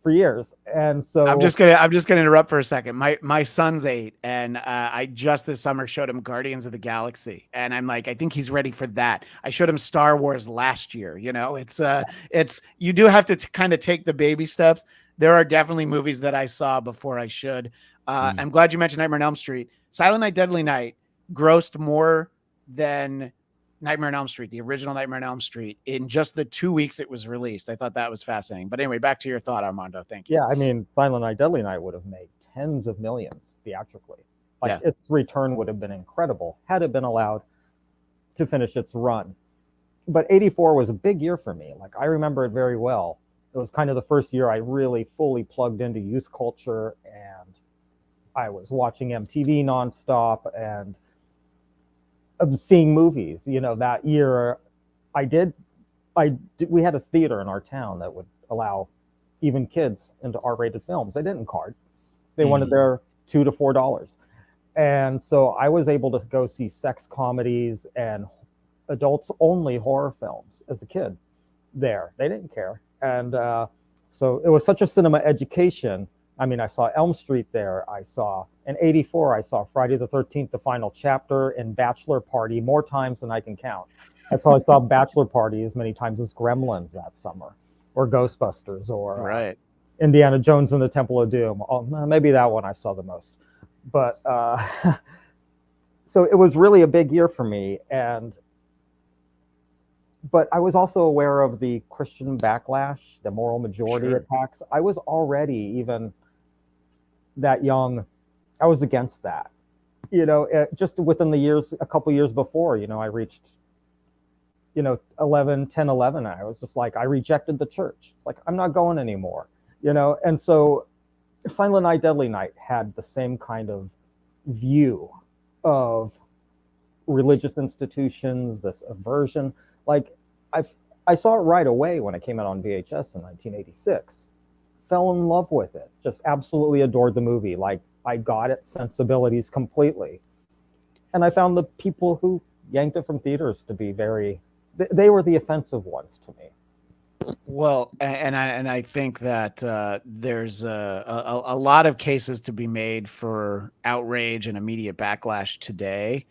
for years. And so I'm just gonna interrupt for a second. My son's 8, and I just this summer showed him Guardians of the Galaxy, and I'm like, I think he's ready for that. I showed him Star Wars last year. It's you do have to kind of take the baby steps. There are definitely movies that I saw before I should. I'm glad you mentioned Nightmare on Elm Street. Silent Night, Deadly Night grossed more than Nightmare on Elm Street, the original Nightmare on Elm Street, in just the 2 weeks it was released. I thought that was fascinating. But anyway, back to your thought, Armando. Thank you. Yeah, I mean, Silent Night, Deadly Night would have made tens of millions theatrically. Its return would have been incredible had it been allowed to finish its run. But '84 was a big year for me. I remember it very well. It was kind of the first year I really fully plugged into youth culture, and I was watching MTV nonstop and seeing movies. That year we had a theater in our town that would allow even kids into R-rated films. They didn't card. They wanted their $2 to $4. And so I was able to go see sex comedies and adults only horror films as a kid there. They didn't care. And so it was such a cinema education. I mean, I saw Elm Street there. I saw, in 84, I saw Friday the 13th, the final chapter, and Bachelor Party more times than I can count. I probably saw Bachelor Party as many times as Gremlins that summer, or Ghostbusters, or Right. Indiana Jones and the Temple of Doom. Oh, maybe that one I saw the most. But so it was really a big year for me. But I was also aware of the Christian backlash, the moral majority attacks. I was already, even that young, I was against that. You know, just within the years, a couple years before, you know, I reached, you know, 11. I was just like, I rejected the church. It's like, I'm not going anymore, you know? And so Silent Night, Deadly Night had the same kind of view of religious institutions, this aversion. Like, I saw it right away when it came out on VHS in 1986. Fell in love with it. Just absolutely adored the movie. Like, I got its sensibilities completely. And I found the people who yanked it from theaters to be they were the offensive ones to me. Well, and I think that there's a lot of cases to be made for outrage and immediate backlash today,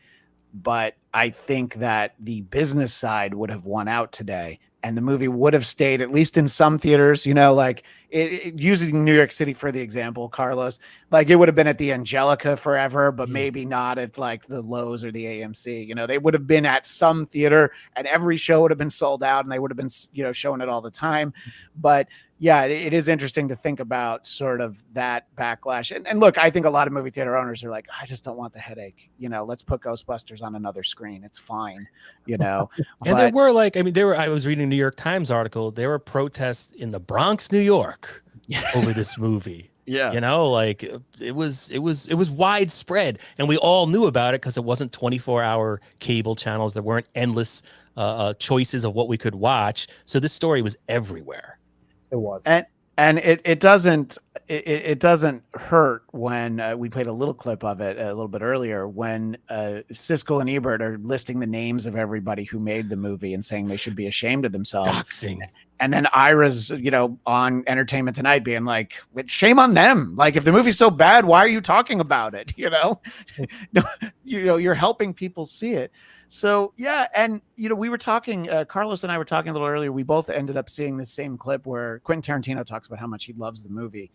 but I think that the business side would have won out today, and the movie would have stayed at least in some theaters. You know, like using New York City for the example, Carlos, like it would have been at the Angelica forever, but maybe not at like the Lowe's or the AMC. You know, they would have been at some theater, and every show would have been sold out, and they would have been, you know, showing it all the time. But yeah, it is interesting to think about sort of that backlash. And look, I think a lot of movie theater owners are like, I just don't want the headache. You know, let's put Ghostbusters on another screen. It's fine, you know. And there were like, I mean, I was reading a New York Times article. There were protests in the Bronx, New York over this movie. Yeah. You know, like it was widespread, and we all knew about it because it wasn't 24-hour cable channels. There weren't endless choices of what we could watch. So this story was everywhere. It was. And it doesn't hurt when we played a little clip of it a little bit earlier when Siskel and Ebert are listing the names of everybody who made the movie and saying they should be ashamed of themselves. Doxing. And then Ira's, you know, on Entertainment Tonight being like, shame on them. Like, if the movie's so bad, why are you talking about it? You know, no, you know, you're helping people see it. So, yeah. And, you know, we were talking, Carlos and I were talking a little earlier. We both ended up seeing the same clip where Quentin Tarantino talks about how much he loves the movie.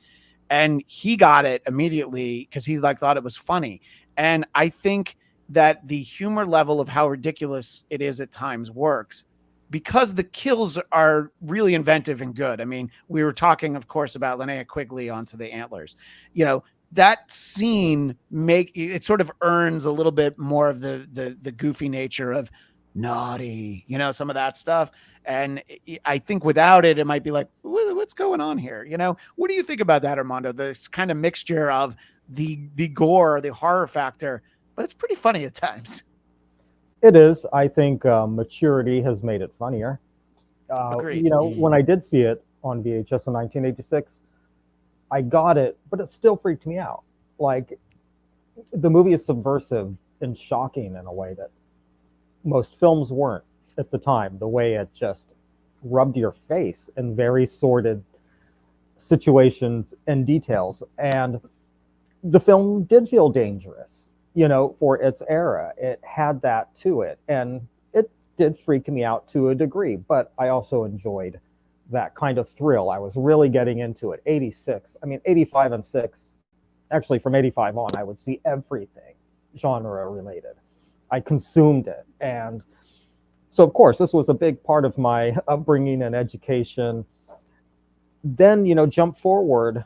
And he got it immediately because he like thought it was funny. And I think that the humor level of how ridiculous it is at times works, because the kills are really inventive and good. I mean, we were talking, of course, about Linnea Quigley onto the antlers. You know, that scene it sort of earns a little bit more of the goofy nature of naughty, you know, some of that stuff. And I think without it, it might be like, what's going on here? You know, what do you think about that, Armando? This kind of mixture of the gore, the horror factor, but it's pretty funny at times. It is. I think maturity has made it funnier. Agreed. You know, when I did see it on VHS in 1986, I got it, but it still freaked me out. Like, the movie is subversive and shocking in a way that most films weren't at the time. The way it just rubbed your face in very sordid situations and details. And the film did feel dangerous, you know, for its era. It had that to it, and it did freak me out to a degree, but I also enjoyed that kind of thrill. I was really getting into it. 86, I mean, 85 and 6, actually from 85 on, I would see everything genre related. I consumed it. And so, of course, this was a big part of my upbringing and education. Then, you know, jump forward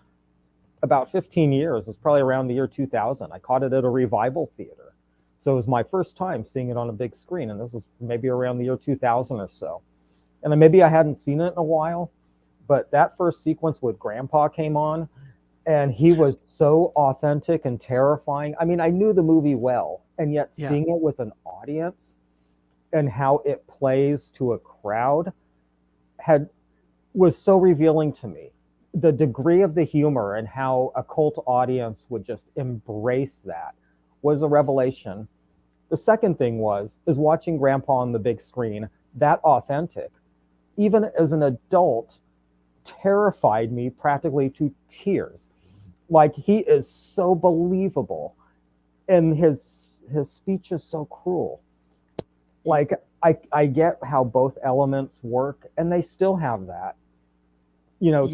about 15 years. It's probably around the year 2000. I caught it at a revival theater. So it was my first time seeing it on a big screen. And this was maybe around the year 2000 or so. And maybe I hadn't seen it in a while, but that first sequence with Grandpa came on, and he was so authentic and terrifying. I mean, I knew the movie well, and yet seeing it with an audience and how it plays to a crowd was so revealing to me. The degree of the humor and how a cult audience would just embrace that was a revelation. The second thing is watching Grandpa on the big screen, that authentic, even as an adult, terrified me practically to tears. Like, he is so believable, and his speech is so cruel. Like, I get how both elements work, and they still have that. You know,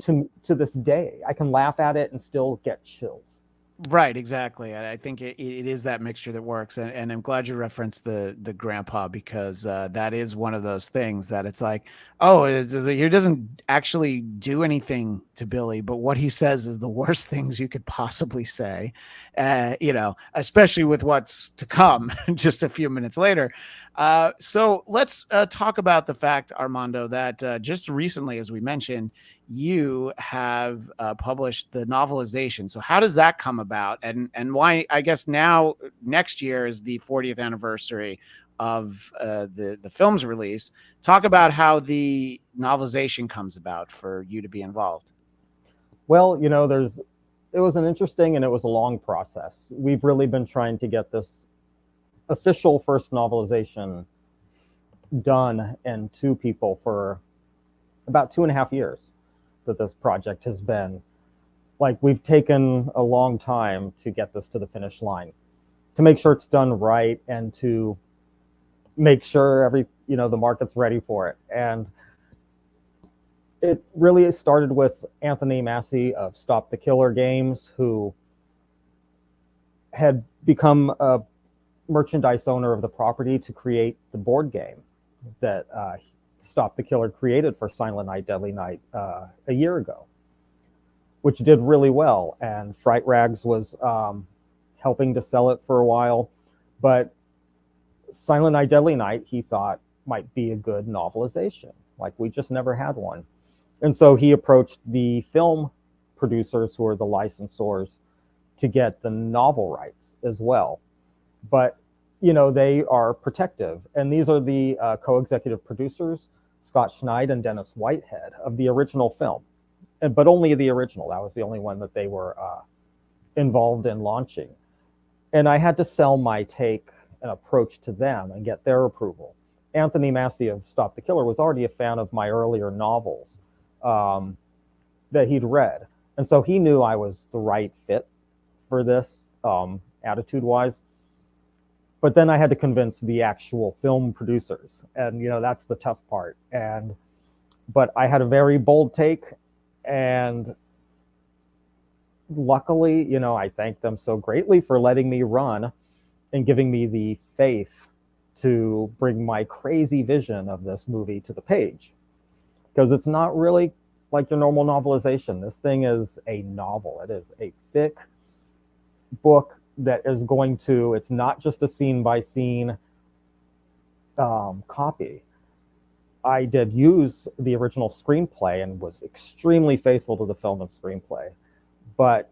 to this day, I can laugh at it and still get chills. Right, exactly. I think it is that mixture that works, and I'm glad you referenced the grandpa, because that is one of those things that it's like, oh, he doesn't actually do anything to Billy, but what he says is the worst things you could possibly say, you know, especially with what's to come just a few minutes later. So let's talk about the fact, Armando, that just recently, as we mentioned, you have published the novelization. So how does that come about, and why, I guess now next year is the 40th anniversary of the film's release. Talk about how the novelization comes about for you to be involved. Well, you know, it was an interesting and it was a long process. We've really been trying to get this official first novelization done and to people for about 2.5 years. That this project has been, like, we've taken a long time to get this to the finish line, to make sure it's done right, and to make sure the market's ready for it. And it really started with Anthony Massey of Stop the Killer Games, who had become a merchandise owner of the property to create the board game that Stop the Killer created for Silent Night, Deadly Night a year ago, which did really well. And Fright Rags was helping to sell it for a while. But Silent Night, Deadly Night, he thought might be a good novelization. Like, we just never had one. And so he approached the film producers, who are the licensors, to get the novel rights as well. But, you know, they are protective. And these are the co-executive producers, Scott Schneid and Dennis Whitehead, of the original film. But only the original. That was the only one that they were involved in launching. And I had to sell my take and approach to them and get their approval. Anthony Massey of Stop the Killer was already a fan of my earlier novels that he'd read. And so he knew I was the right fit for this, attitude-wise. But then I had to convince the actual film producers, and you know, that's the tough part. But I had a very bold take, and luckily, you know, I thank them so greatly for letting me run and giving me the faith to bring my crazy vision of this movie to the page. Because it's not really like your normal novelization. This thing is a novel. It is a thick book that is going to, it's not just a scene by scene copy. I did use the original screenplay and was extremely faithful to the film and screenplay, but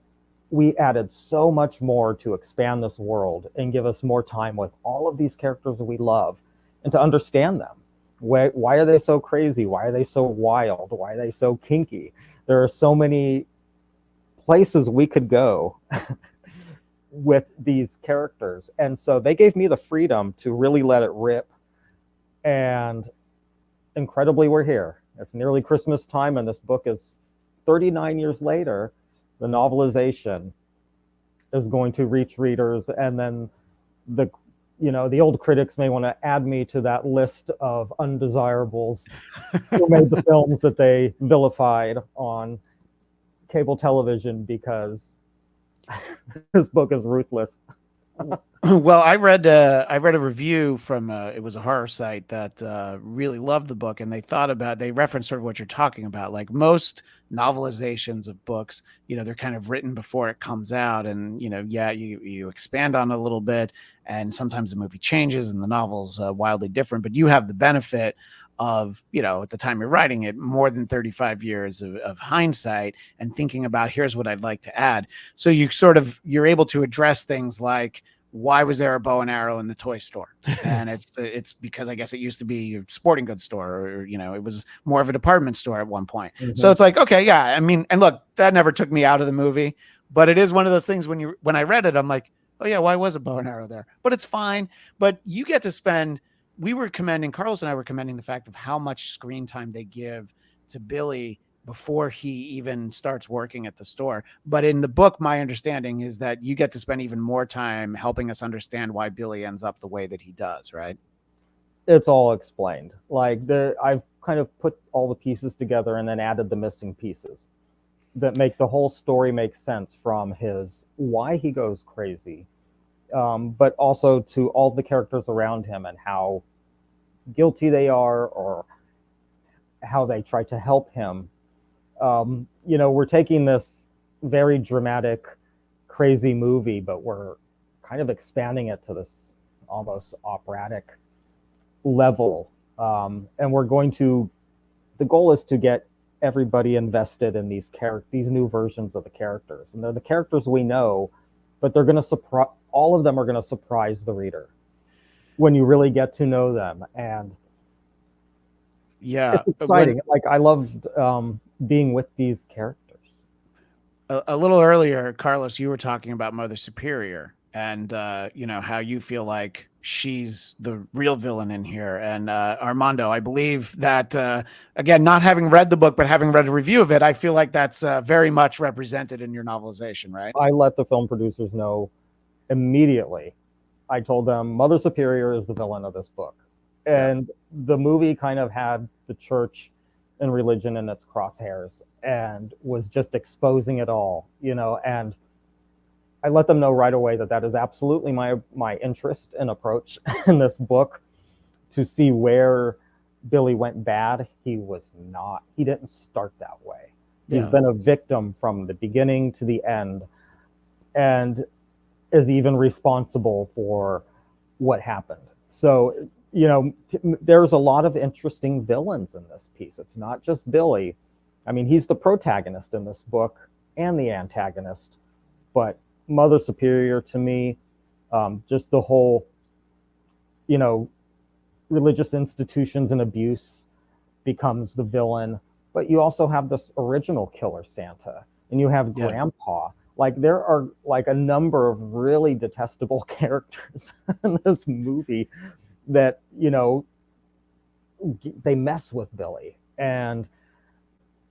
we added so much more to expand this world and give us more time with all of these characters that we love and to understand them. Why are they so crazy? Why are they so wild? Why are they so kinky? There are so many places we could go with these characters. And so they gave me the freedom to really let it rip. And incredibly, we're here. It's nearly Christmas time, and this book is 39 years later. The novelization is going to reach readers, and then the old critics may want to add me to that list of undesirables who made the films that they vilified on cable television, because this book is ruthless. Well, I read a review from it was a horror site that really loved the book, and they referenced sort of what you're talking about. Like most novelizations of books, you know, they're kind of written before it comes out, and you know, you expand on it a little bit, and sometimes the movie changes and the novel's wildly different. But you have the benefit of, you know, at the time you're writing it, more than 35 years of hindsight and thinking about, here's what I'd like to add. So you're able to address things like, why was there a bow and arrow in the toy store? And it's because I guess it used to be a sporting goods store, or, you know, it was more of a department store at one point. Mm-hmm. So it's like, okay, yeah. I mean, and look, that never took me out of the movie, but it is one of those things when I read it, I'm like, oh yeah, why was a bow and arrow there? But it's fine. But you get to spend. Carlos and I were commending the fact of how much screen time they give to Billy before he even starts working at the store. But in the book, my understanding is that you get to spend even more time helping us understand why Billy ends up the way that he does, right? It's all explained. Like I've kind of put all the pieces together and then added the missing pieces that make the whole story make sense, from his why he goes crazy, but also to all the characters around him and how guilty they are or how they try to help him. We're taking this very dramatic, crazy movie, but we're kind of expanding it to this almost operatic level. And the goal is to get everybody invested in these new versions of the characters. And they're the characters we know, but they're going to all of them are going to surprise the reader when you really get to know them. And yeah, it's exciting. I loved being with these characters. A little earlier, Carlos, you were talking about Mother Superior and how you feel like she's the real villain in here. And Armando, I believe that again, not having read the book but having read a review of it, I feel like that's very much represented in your novelization, right? I let the film producers know immediately. I told them Mother Superior is the villain of this book. And the movie kind of had the church and religion in its crosshairs and was just exposing it all, and I let them know right away that is absolutely my interest and approach in this book, to see where Billy went bad. He didn't start that way. Yeah. He's been a victim from the beginning to the end, and is even responsible for what happened. So, there's a lot of interesting villains in this piece. It's not just Billy. I mean, he's the protagonist in this book and the antagonist, but Mother Superior to me, just the whole, religious institutions and abuse becomes the villain. But you also have this original killer Santa, and you have Grandpa. Like, there are like a number of really detestable characters in this movie that, they mess with Billy, and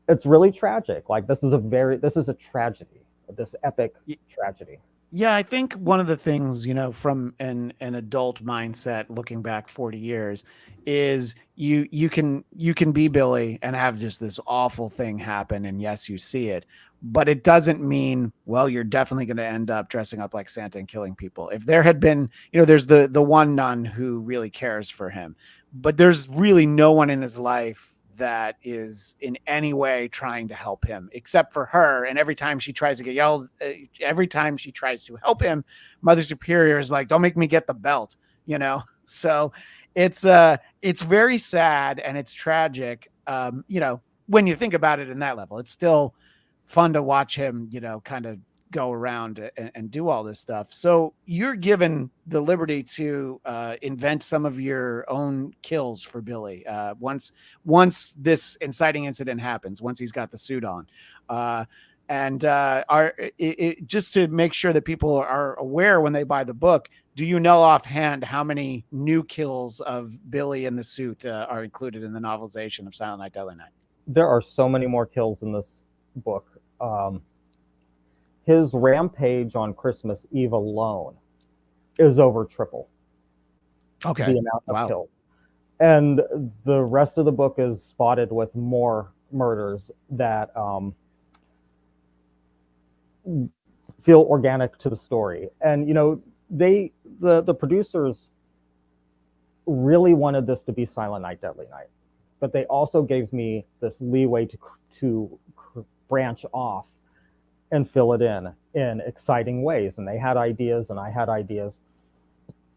it's really tragic. Like, this is a tragedy, this epic tragedy. Yeah, I think one of the things, from an adult mindset looking back 40 years is you can be Billy and have just this awful thing happen, and yes, you see it, but it doesn't mean, well, you're definitely going to end up dressing up like Santa and killing people. If there had been, there's the one nun who really cares for him, but there's really no one in his life that is in any way trying to help him except for her. And every time she tries to every time she tries to help him, Mother Superior is like, don't make me get the belt, So it's very sad and it's tragic. When you think about it in that level, it's still fun to watch him, kind of go around and do all this stuff. So you're given the liberty to invent some of your own kills for Billy once this inciting incident happens, once he's got the suit on. Just to make sure that people are aware when they buy the book, do you know offhand how many new kills of Billy in the suit are included in the novelization of Silent Night, Deadly Night? There are so many more kills in this book. His rampage on Christmas Eve alone is over triple the amount of kills. And the rest of the book is spotted with more murders that feel organic to the story. And, the producers really wanted this to be Silent Night, Deadly Night, but they also gave me this leeway to branch off and fill it in exciting ways. And they had ideas and I had ideas,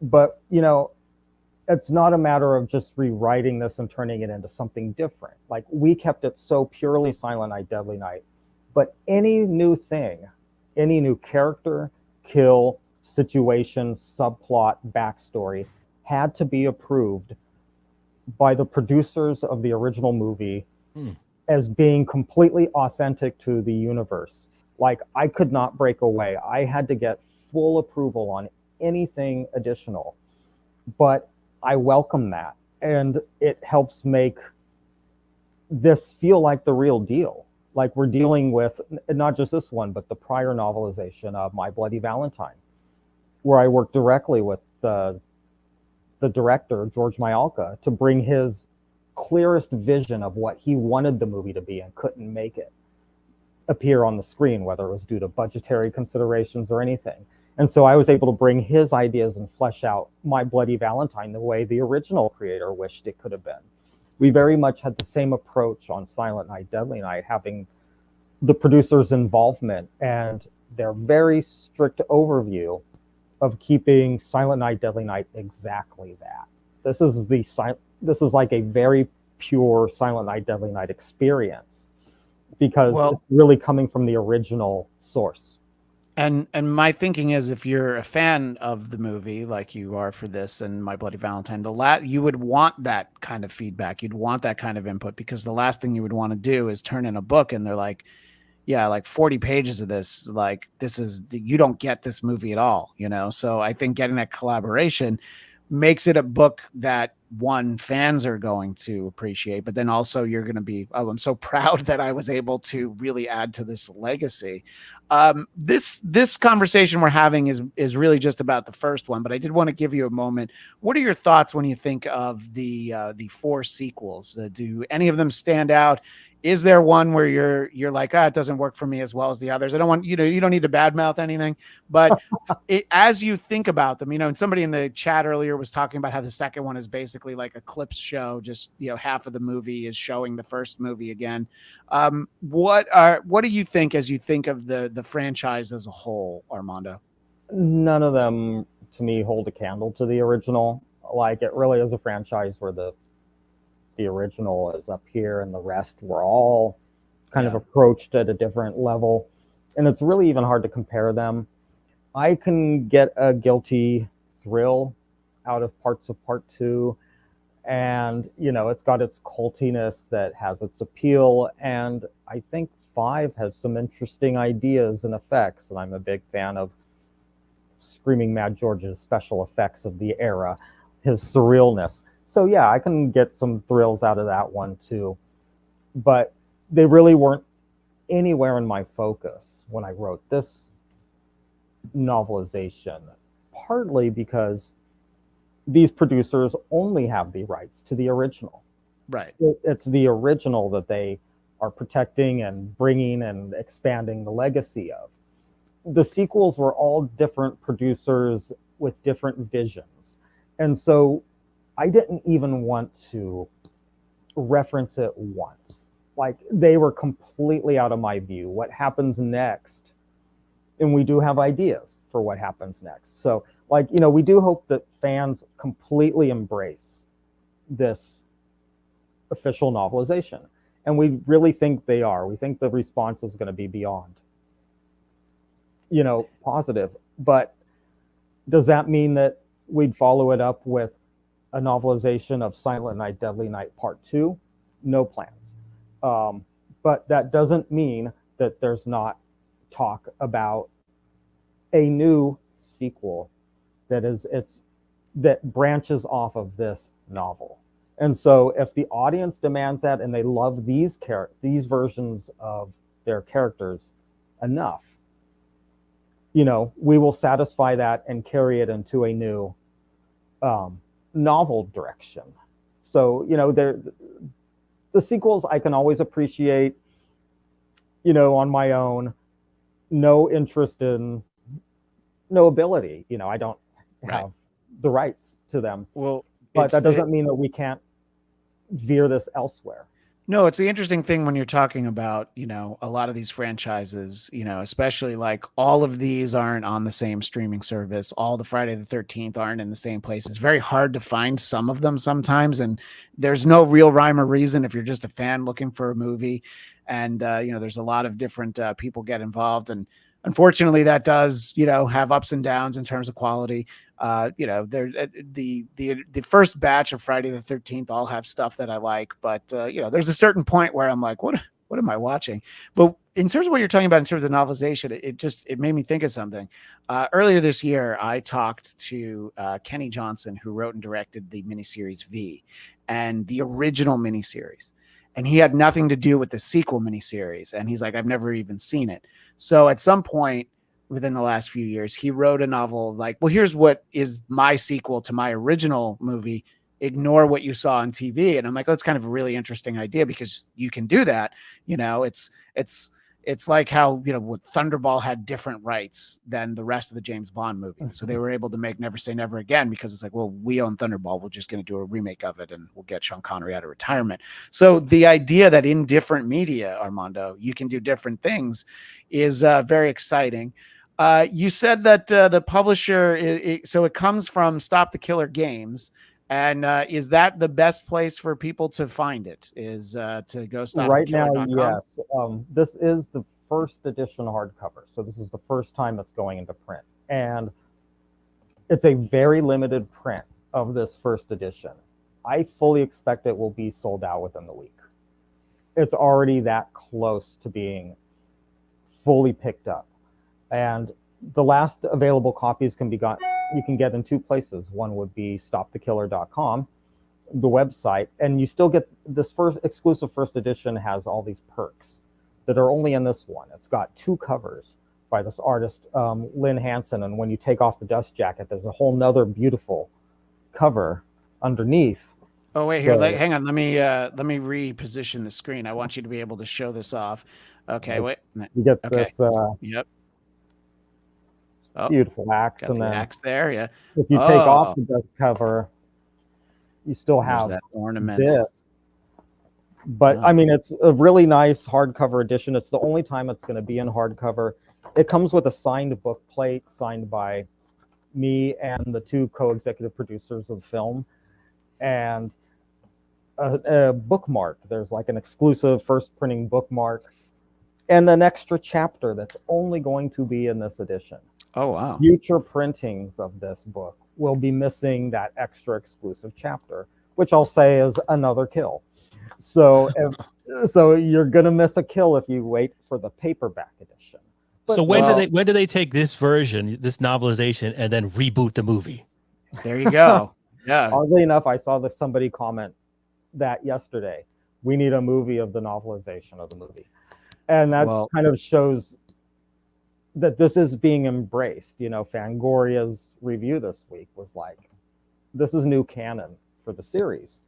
but it's not a matter of just rewriting this and turning it into something different. Like, we kept it so purely Silent Night, Deadly Night, but any new thing, any new character, kill, situation, subplot, backstory had to be approved by the producers of the original movie as being completely authentic to the universe. Like, I could not break away. I had to get full approval on anything additional. But I welcome that, and it helps make this feel like the real deal. Like we're dealing with not just this one, but the prior novelization of My Bloody Valentine, where I worked directly with the director, George Mayalka, to bring his clearest vision of what he wanted the movie to be and couldn't make it appear on the screen, whether it was due to budgetary considerations or anything. And so I was able to bring his ideas and flesh out My Bloody Valentine the way the original creator wished it could have been. We very much had the same approach on Silent Night, Deadly Night, having the producer's involvement and their very strict overview of keeping Silent Night, Deadly Night exactly that. This is like a very pure Silent Night, Deadly Night experience, because it's really coming from the original source. And my thinking is, if you're a fan of the movie, like you are for this and My Bloody Valentine, you would want that kind of feedback. You'd want that kind of input, because the last thing you would want to do is turn in a book and they're like, yeah, like 40 pages of this, like you don't get this movie at all, you know? So I think getting that collaboration makes it a book that fans are going to appreciate, but then also you're going to be, I'm so proud that I was able to really add to this legacy. This conversation we're having is really just about the first one, but I did want to give you a moment. What are your thoughts when you think of the 4 sequels? Do any of them stand out? Is there one where you're like, it doesn't work for me as well as the others? I don't want, you don't need to badmouth anything, but as you think about them, and somebody in the chat earlier was talking about how the second one is basically like a clips show, just, half of the movie is showing the first movie again. What do you think as you think of the franchise as a whole, Armando? None of them to me hold a candle to the original. Like, it really is a franchise where the original is up here and the rest were all kind of approached at a different level, and it's really even hard to compare them. I can get a guilty thrill out of parts of part 2, and it's got its cultiness that has its appeal, and I think 5 has some interesting ideas and effects, and I'm a big fan of Screaming Mad George's special effects of the era, his surrealness. So yeah, I can get some thrills out of that one too, but they really weren't anywhere in my focus when I wrote this novelization, partly because these producers only have the rights to the original. Right. It's the original that they are protecting and bringing and expanding the legacy of. The sequels were all different producers with different visions. And so I didn't even want to reference it once. Like, they were completely out of my view. What happens next? And we do have ideas for what happens next. So, we do hope that fans completely embrace this official novelization. And we really think they are. We think the response is going to be beyond, positive. But does that mean that we'd follow it up with a novelization of Silent Night, Deadly Night Part 2? No plans. But that doesn't mean that there's not talk about a new sequel that branches off of this novel. And so if the audience demands that and they love these versions of their characters enough, we will satisfy that and carry it into a new novel direction. So, the sequels I can always appreciate, on my own. No interest in, no ability. I don't have the rights to them. Well, but that doesn't mean that we can't veer this elsewhere. No, it's the interesting thing when you're talking about, a lot of these franchises, especially like all of these aren't on the same streaming service. All the Friday the 13th aren't in the same place. It's very hard to find some of them sometimes. And there's no real rhyme or reason if you're just a fan looking for a movie. And, there's a lot of different people get involved. And unfortunately, that does, have ups and downs in terms of quality. There's the first batch of Friday the 13th all have stuff that I like, but there's a certain point where I'm like, what what am I watching? But in terms of what you're talking about in terms of novelization, it made me think of something. Earlier this year, I talked to Kenny Johnson, who wrote and directed the miniseries V and the original miniseries. And he had nothing to do with the sequel miniseries. And he's like, I've never even seen it. So at some point within the last few years, he wrote a novel like, well, here's what is my sequel to my original movie. Ignore what you saw on TV. And I'm like, oh, that's kind of a really interesting idea because you can do that. It's like how, what Thunderball had different rights than the rest of the James Bond movies. So they were able to make Never Say Never Again because it's like, well, we own Thunderball. We're just going to do a remake of it and we'll get Sean Connery out of retirement. So the idea that in different media, Armando, you can do different things is very exciting. You said that the publisher, so it comes from Stop the Killer Games. And is that the best place for people to find it? Is to go Right now, stopthekiller.com? yes. This is the first edition hardcover, so this is the first time it's going into print, and it's a very limited print of this first edition. I fully expect it will be sold out within the week. It's already that close to being fully picked up, and the last available copies you can get in two places. One would be stopthekiller.com, the website, and you still get this exclusive first edition has all these perks that are only in this one. It's got two covers by this artist, Lynn Hansen, and when you take off the dust jacket, there's a whole nother beautiful cover underneath. Oh, wait, here, hang on. Let me reposition the screen. I want you to be able to show this off. Okay, wait. You get okay. this Yep. beautiful axe, Got and the then axe there, yeah. if you take off the dust cover, you still There's have that ornament. this. But I mean, it's a really nice hardcover edition. It's the only time it's going to be in hardcover. It comes with a signed book plate signed by me and the two co-executive producers of the film, and a bookmark. There's like an exclusive first printing bookmark and an extra chapter that's only going to be in this edition. Oh, wow. Future printings of this book will be missing that extra exclusive chapter, which I'll say is another kill. So, so you're gonna miss a kill if you wait for the paperback edition. But, so when do they take this version, this novelization, and then reboot the movie? There you go. Yeah. Oddly enough, I saw somebody comment that yesterday. We need a movie of the novelization of the movie, and that kind of shows that this is being embraced. Fangoria's review this week was like, this is new canon for the series.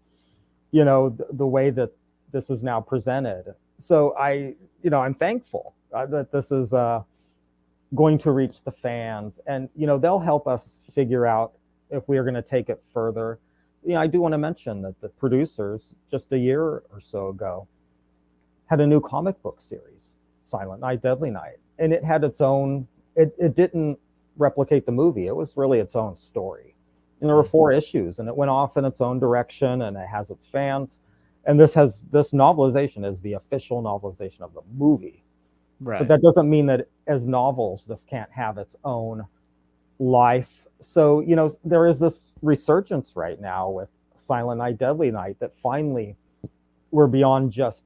The way that this is now presented. So I'm thankful that this is going to reach the fans, and they'll help us figure out if we are going to take it further. I do want to mention that the producers just a year or so ago had a new comic book series, Silent Night, Deadly Night. And it had its own, it didn't replicate the movie. It was really its own story. And there were 4 issues, and it went off in its own direction, and it has its fans. And this novelization is the official novelization of the movie. Right. But that doesn't mean that as novels, this can't have its own life. So, there is this resurgence right now with Silent Night, Deadly Night that finally we're beyond just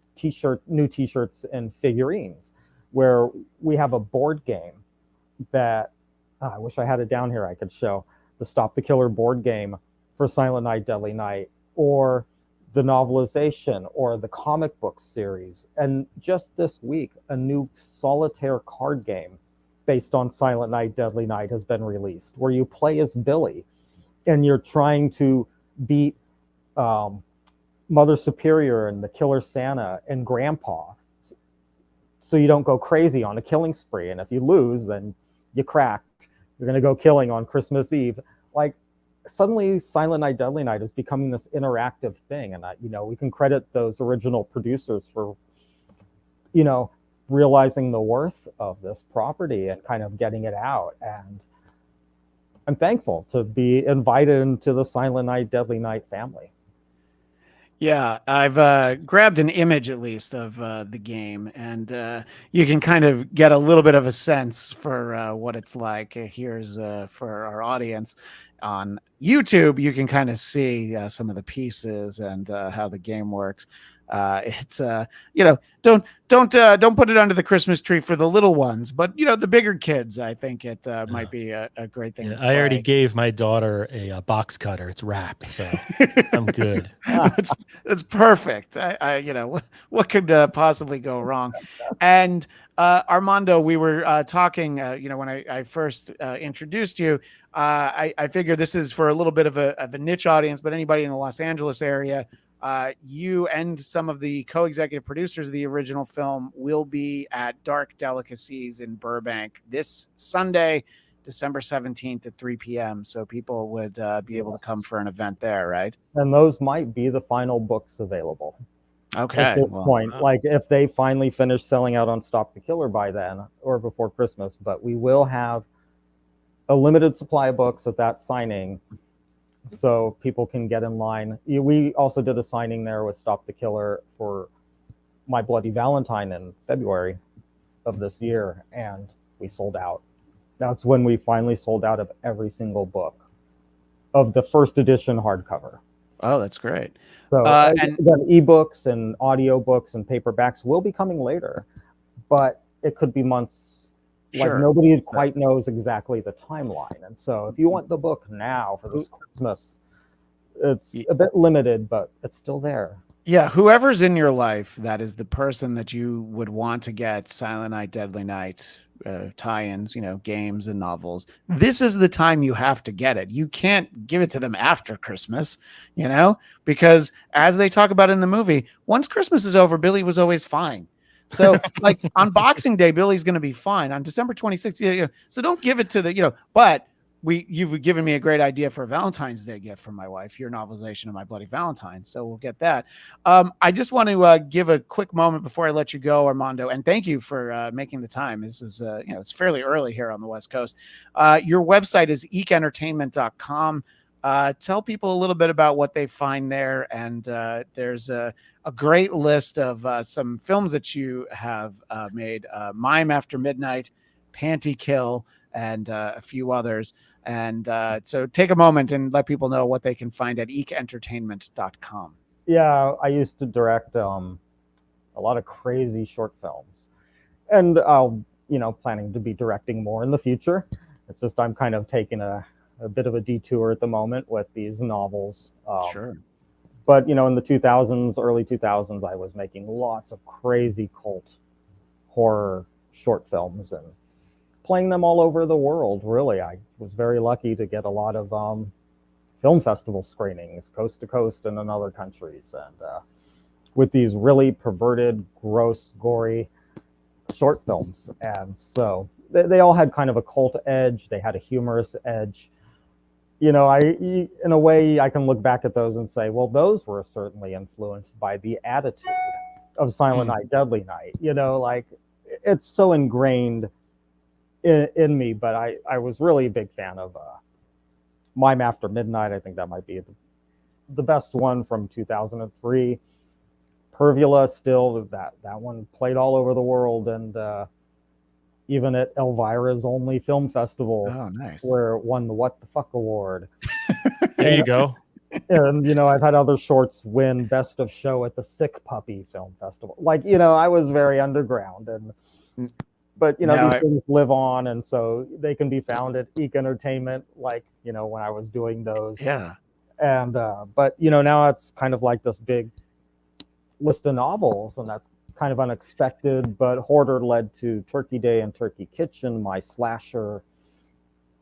new t-shirts and figurines, where we have a board game that I wish I had it down here. I could show the Stop the Killer board game for Silent Night, Deadly Night, or the novelization, or the comic book series. And just this week, a new solitaire card game based on Silent Night, Deadly Night has been released, where you play as Billy and you're trying to beat Mother Superior and the Killer Santa and Grandpa, so you don't go crazy on a killing spree. And if you lose, then you cracked. You're going to go killing on Christmas Eve. Like, suddenly Silent Night, Deadly Night is becoming this interactive thing. And, we can credit those original producers for, realizing the worth of this property and kind of getting it out. And I'm thankful to be invited into the Silent Night, Deadly Night family. Yeah, I've grabbed an image at least of the game, and you can kind of get a little bit of a sense for what it's like. Here's for our audience on YouTube, you can kind of see some of the pieces and how the game works. It's don't put it under the Christmas tree for the little ones, but the bigger kids, I think it might be a great thing. Yeah, to I already play. gave my daughter a box cutter. It's wrapped, so I'm good. That's perfect. What could possibly go wrong? And Armando, we were talking, when I first introduced you, I figure this is for a little bit of a niche audience, but anybody in the Los Angeles area, you and some of the co-executive producers of the original film will be at Dark Delicacies in Burbank this Sunday, December 17th at 3 p.m. So people would be able to come for an event there, right? And those might be the final books available. Okay. At this point, like if they finally finish selling out on Stop the Killer by then or before Christmas, but we will have a limited supply of books at that signing so people can get in line. We also did a signing there with Stop the Killer for My Bloody Valentine in February of this year, and we sold out. That's when we finally sold out of every single book of the first edition hardcover. Oh, that's great. So and then ebooks and audiobooks and paperbacks will be coming later, but it could be months. Sure. Like nobody quite knows exactly the timeline. And so if you want the book now for this Christmas, it's a bit limited, but it's still there. Yeah, whoever's in your life, that is the person that you would want to get Silent Night, Deadly Night tie-ins, games and novels. This is the time you have to get it. You can't give it to them after Christmas, because as they talk about in the movie, once Christmas is over, Billy was always fine. So like on Boxing Day, Billy's going to be fine on December 26th. So don't give it to but you've given me a great idea for a Valentine's Day gift from my wife, your novelization of My Bloody Valentine. So we'll get that. I just want to give a quick moment before I let you go, Armando, and thank you for making the time. This is, it's fairly early here on the West Coast. Your website is ekentertainment.com. Tell people a little bit about what they find there. And there's a great list of some films that you have made, Mime After Midnight, Panty Kill, and a few others. And so take a moment and let people know what they can find at ekentertainment.com. Yeah, I used to direct a lot of crazy short films. And I'll, planning to be directing more in the future. It's just I'm kind of taking a bit of a detour at the moment with these novels. Sure. But, in the 2000s, early 2000s, I was making lots of crazy cult horror short films and playing them all over the world, really. I was very lucky to get a lot of film festival screenings, coast to coast and in other countries. And with these really perverted, gross, gory short films. And so they all had kind of a cult edge. They had a humorous edge. In a way, I can look back at those and say, well, those were certainly influenced by the attitude of Silent Night, Deadly Night. Like it's so ingrained in me. But I was really a big fan of Mime After Midnight. I think that might be the best one from 2003. Pervula, still that one played all over the world, and even at Elvira's only film festival. Oh, nice. Where it won the What the Fuck Award. There you go. And, I've had other shorts win Best of Show at the Sick Puppy Film Festival. Like, I was very underground. But, these things live on, and so they can be found at Eek Entertainment, like, when I was doing those. Yeah. And, but, now it's kind of like this big list of novels, and that's kind of unexpected, but Hoarder led to Turkey Day and Turkey Kitchen, my slasher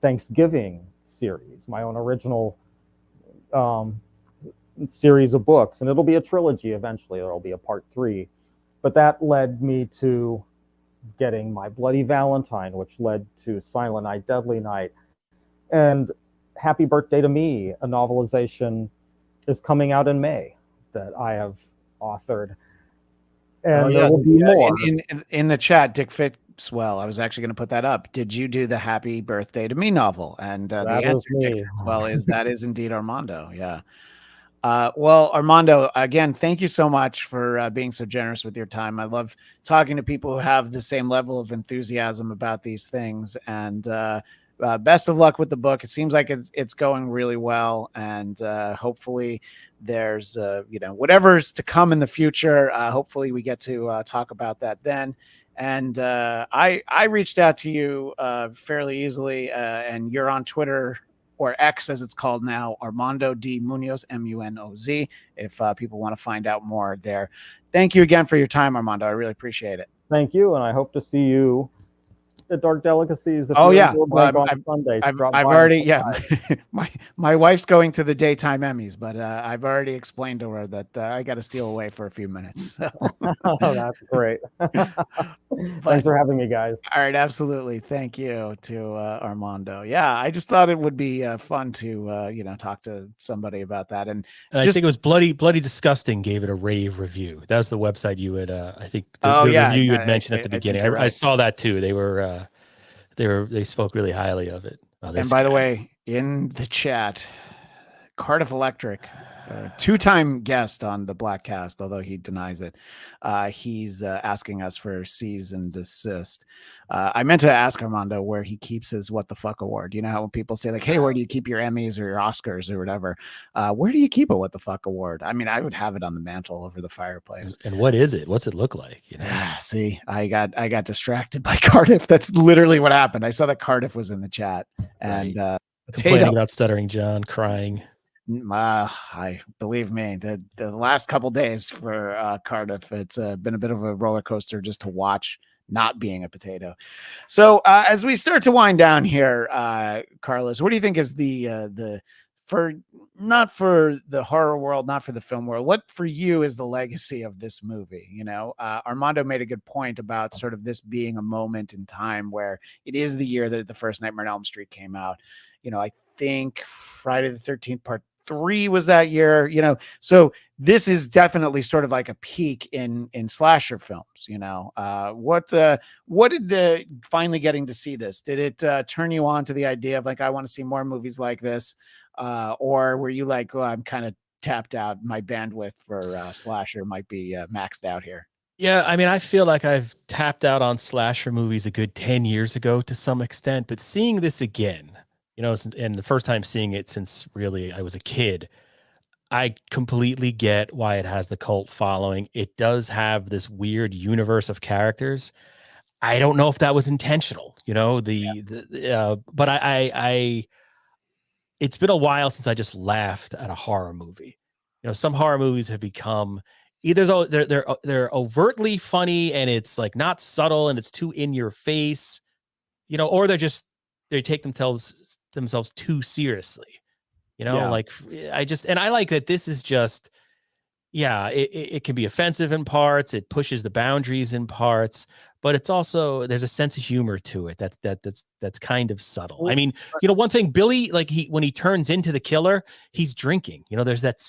Thanksgiving series, my own original series of books, and it'll be a trilogy eventually. There'll be a part 3, but that led me to getting My Bloody Valentine, which led to Silent Night, Deadly Night, and Happy Birthday to Me, a novelization, is coming out in May that I have authored. And there will be more. In the chat, Dick Fitzwell, I was actually going to put that up. Did you do the Happy Birthday to Me novel? And the answer, Dick Fitzwell, is that is indeed Armando. Yeah. Well, Armando, again, thank you so much for being so generous with your time. I love talking to people who have the same level of enthusiasm about these things. And best of luck with the book. It seems like it's going really well, and hopefully there's whatever's to come in the future. Hopefully we get to talk about that then. And I reached out to you fairly easily, and you're on Twitter, or X as it's called now, Armando D. Munoz, Munoz, if people want to find out more there. Thank you again for your time, Armando. I really appreciate it. Thank you, and I hope to see you at Dark Delicacies. I've already, my wife's going to the daytime Emmys, but I've already explained to her that I got to steal away for a few minutes. So. Oh, that's great. Thanks for having me, guys. All right, absolutely. Thank you to Armando. Yeah, I just thought it would be fun to talk to somebody about that. And I think it was Bloody Disgusting gave it a rave review. That was the website you had I think the review you had mentioned at the beginning. I saw that too. They spoke really highly of it. And by the way, in the chat, Cardiff Electric, two-time guest on the Bladtcast, although he denies it, he's asking us for cease and desist. I meant to ask Armando where he keeps his What the Fuck award. You know how when people say like, hey, where do you keep your Emmys or your Oscars or whatever? Where do you keep a What the Fuck award? I mean, I would have it on the mantle over the fireplace. And what is it? What's it look like? You know? See, I got distracted by Cardiff. That's literally what happened. I saw that Cardiff was in the chat and complaining about Stuttering John, crying. I believe me, the last couple days for Cardiff, it's been a bit of a roller coaster just to watch not being a potato. So as we start to wind down here, Carlos, what do you think is not for the horror world, not for the film world, what for you is the legacy of this movie? You know, Armando made a good point about sort of this being a moment in time where it is the year that the first Nightmare on Elm Street came out. You know, I think Friday the 13th Part 3 was that year, you know, so this is definitely sort of like a peak in slasher films. You know, what did finally getting to see this, did it turn you on to the idea of like, I want to see more movies like this, or were you like, oh, I'm kind of tapped out, my bandwidth for slasher might be maxed out here? Yeah, I mean, I feel like I've tapped out on slasher movies a good 10 years ago to some extent, but seeing this again, you know, and the first time seeing it since really I was a kid, I completely get why it has the cult following. It does have this weird universe of characters. I don't know if that was intentional, you know, but I it's been a while since I just laughed at a horror movie. You know, some horror movies have become either though they're overtly funny and it's like not subtle and it's too in your face, you know, or they take themselves too seriously, you know, like I like that this is just, it can be offensive in parts. It pushes the boundaries in parts, but it's also, there's a sense of humor to it. That's kind of subtle. I mean, you know, one thing, Billy, like when he turns into the killer, he's drinking, you know, there's that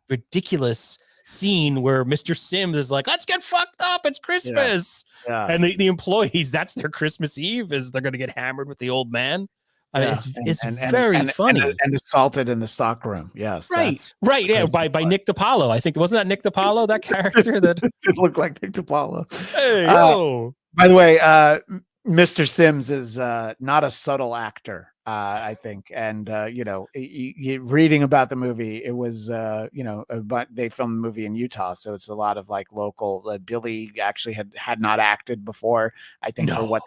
ridiculous scene where Mr. Sims is like, let's get fucked up, it's Christmas. And the employees, that's their Christmas Eve, is they're going to get hammered with the old man. I mean, it's very funny and assaulted in the stockroom. Yes, right. Yeah, by Nick DiPaolo. I think wasn't that Nick DiPaolo, that character that it looked like Nick DiPaolo. Hey, yo. By the way, Mr. Sims is not a subtle actor, I think. And, you know, reading about the movie, it was, you know, but they filmed the movie in Utah. So it's a lot of like local. Billy actually had not acted before. I think for what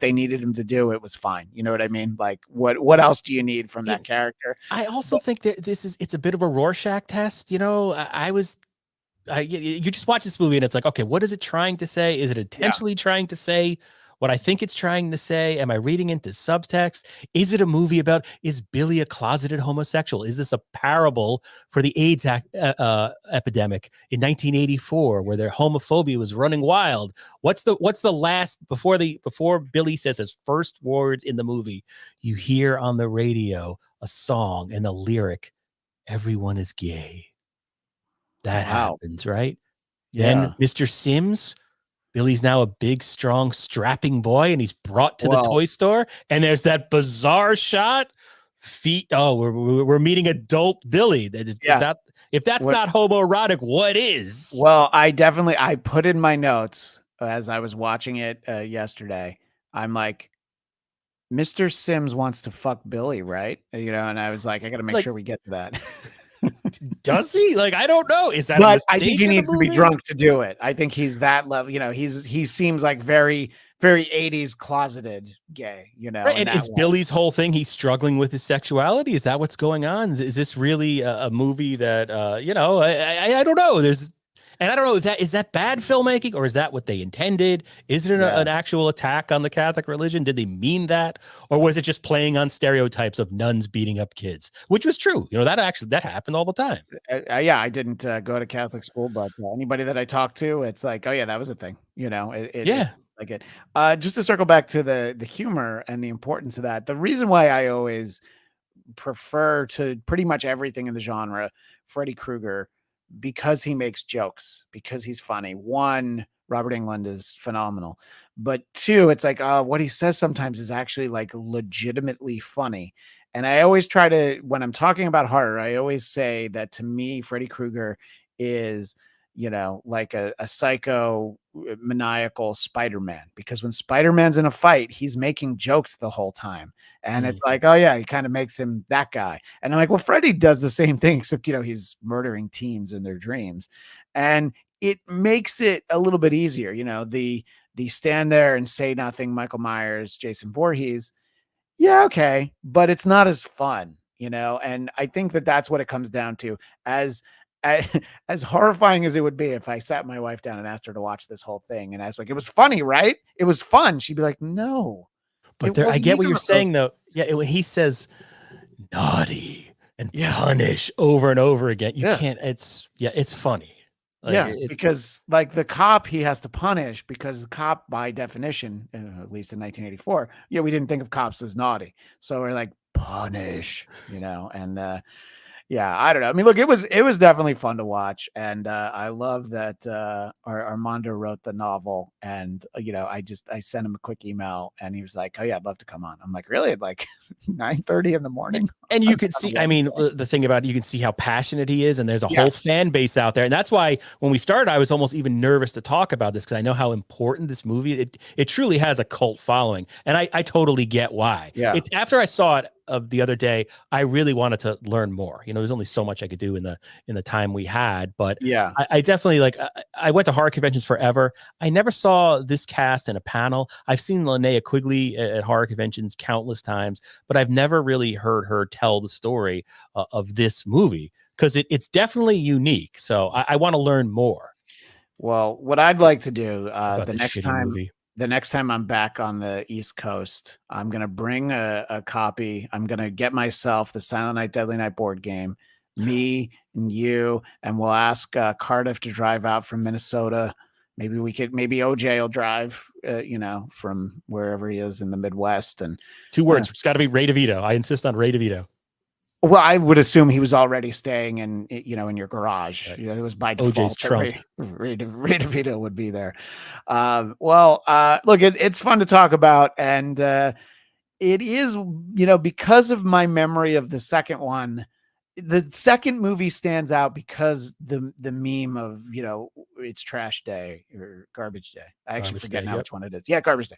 they needed him to do, it was fine. You know what I mean? Like, what else do you need from that character? I also think that it's a bit of a Rorschach test. You know, you just watch this movie and it's like, okay, what is it trying to say? Is it intentionally trying to say what I think it's trying to say? Am I reading into subtext? Is it a movie about, is Billy a closeted homosexual? Is this a parable for the AIDS epidemic in 1984 where their homophobia was running wild? What's the last, before Billy says his first words in the movie, you hear on the radio a song and the lyric, everyone is gay. That happens, right? Then Mr. Sims, Billy's now a big, strong, strapping boy, and he's brought to the toy store. And there's that bizarre shot. Feet. Oh, we're meeting adult Billy. If that's not homoerotic, what is? Well, I put in my notes as I was watching it yesterday. I'm like, Mr. Sims wants to fuck Billy, right? You know, and I was like, I got to make Like- sure we get to that. Does he? Like, I don't know. Is that a But mistake I think he in the needs to be movie? drunk to do it. I think he's that level. You know, he seems like very, very 80s closeted gay, you know. Right. in And that is way. Billy's whole thing he's struggling with his sexuality? Is that what's going on? Is this really a movie that you know, I don't know. And I don't know if is that bad filmmaking, or is that what they intended? Is it an actual attack on the Catholic religion? Did they mean that? Or was it just playing on stereotypes of nuns beating up kids, which was true? You know, that happened all the time. Yeah, I didn't go to Catholic school, but anybody that I talk to, it's like, oh yeah, that was a thing. You know, like it. Just to circle back to the humor and the importance of that. The reason why I always prefer to pretty much everything in the genre, Freddy Krueger, because he makes jokes, because he's funny. One, Robert Englund is phenomenal, but two, it's like what he says sometimes is actually like legitimately funny. And I always try to, when I'm talking about horror, I always say that to me, Freddy Krueger is, you know, like a psycho maniacal Spider-Man, because when Spider-Man's in a fight, he's making jokes the whole time. And it's like, oh yeah, he kind of makes him that guy. And I'm like, well, Freddy does the same thing, except, you know, he's murdering teens in their dreams. And it makes it a little bit easier. You know, the stand there and say nothing, Michael Myers, Jason Voorhees. Yeah, okay. But it's not as fun, you know? And I think that that's what it comes down to. As as horrifying as it would be if I sat my wife down and asked her to watch this whole thing, and I was like, it was funny, right? It was fun. She'd be like, no. But I get what you're saying, though. Yeah, when he says naughty and punish over and over again, you can't. It's funny. Like, because like the cop, he has to punish, because the cop, by definition, at least in 1984, we didn't think of cops as naughty, so we're like, punish, you know. And I don't know. I mean, look, it was definitely fun to watch, and I love that Armando wrote the novel, and you know, I sent him a quick email, and he was like, "Oh yeah, I'd love to come on." I'm like, "Really?" At like 9:30 in the morning. And you could see, I mean, the thing about it, you can see how passionate he is, and there's a whole fan base out there, and that's why when we started, I was almost even nervous to talk about this, because I know how important this movie. It truly has a cult following, and I totally get why. Yeah. It's after I saw it the other day, I really wanted to learn more. You know, there's only so much I could do in the time we had, but I definitely, like, I went to horror conventions forever. I never saw this cast in a panel. I've seen Linnea Quigley at horror conventions countless times, but I've never really heard her tell the story of this movie, because it's definitely unique. So I want to learn more. Well, what I'd like to do the next time I'm back on the East Coast, I'm going to bring a copy. I'm going to get myself the Silent Night, Deadly Night board game, me and you, and we'll ask Cardiff to drive out from Minnesota. Maybe OJ will drive, you know, from wherever he is in the Midwest. And 2 words. It's got to be Ray DeVito. I insist on Ray DeVito. Well, I would assume he was already staying in your garage. Right. You know, it was by default. OJ's trunk. Ray DeVito would be there. Look, it's fun to talk about, and it is, you know, because of my memory of the second one. The second movie stands out because the meme of, you know, it's trash day or garbage day. I actually forget now which one it is. Yeah, garbage day.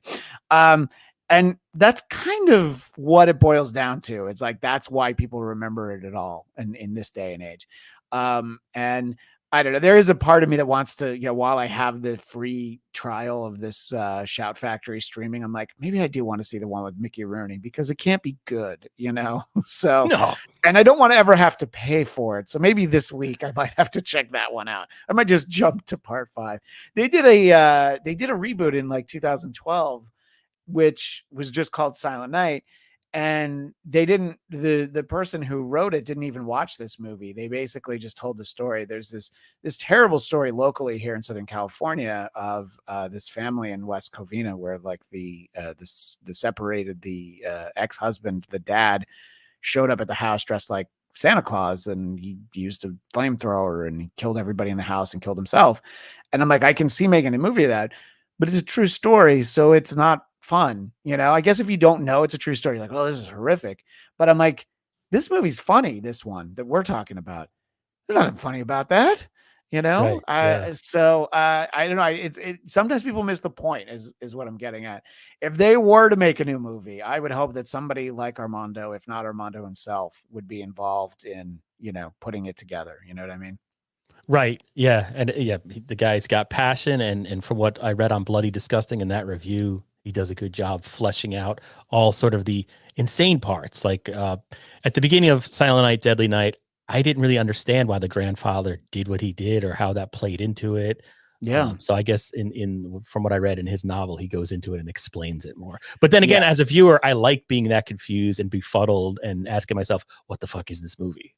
And that's kind of what it boils down to. It's like, that's why people remember it at all in this day and age. And I don't know, there is a part of me that wants to, you know, while I have the free trial of this Shout Factory streaming, I'm like, maybe I do want to see the one with Mickey Rooney, because it can't be good, you know? So, no. And I don't want to ever have to pay for it. So maybe this week I might have to check that one out. I might just jump to part 5. They did a reboot in like 2012, which was just called Silent Night. And they didn't, the person who wrote it didn't even watch this movie. They basically just told the story. There's this terrible story locally here in Southern California of this family in West Covina, where like the separated, the ex-husband, the dad, showed up at the house dressed like Santa Claus, and he used a flamethrower and he killed everybody in the house and killed himself. And I'm like, I can see making a movie of that, but it's a true story, so it's not fun. You know, I guess if you don't know it's a true story, you're like, oh, this is horrific. But I'm like, this movie's funny. This one that we're talking about, there's nothing funny about that. you know? Right, yeah. So I don't know. Sometimes people miss the point is what I'm getting at. If they were to make a new movie, I would hope that somebody like Armando, if not Armando himself, would be involved in, you know, putting it together. You know what I mean? Right. Yeah. And yeah, the guy's got passion. And from what I read on Bloody Disgusting in that review, he does a good job fleshing out all sort of the insane parts. Like at the beginning of Silent Night, Deadly Night, I didn't really understand why the grandfather did what he did or how that played into it. Yeah. So I guess in from what I read in his novel, he goes into it and explains it more. But then again, as a viewer, I like being that confused and befuddled and asking myself, what the fuck is this movie?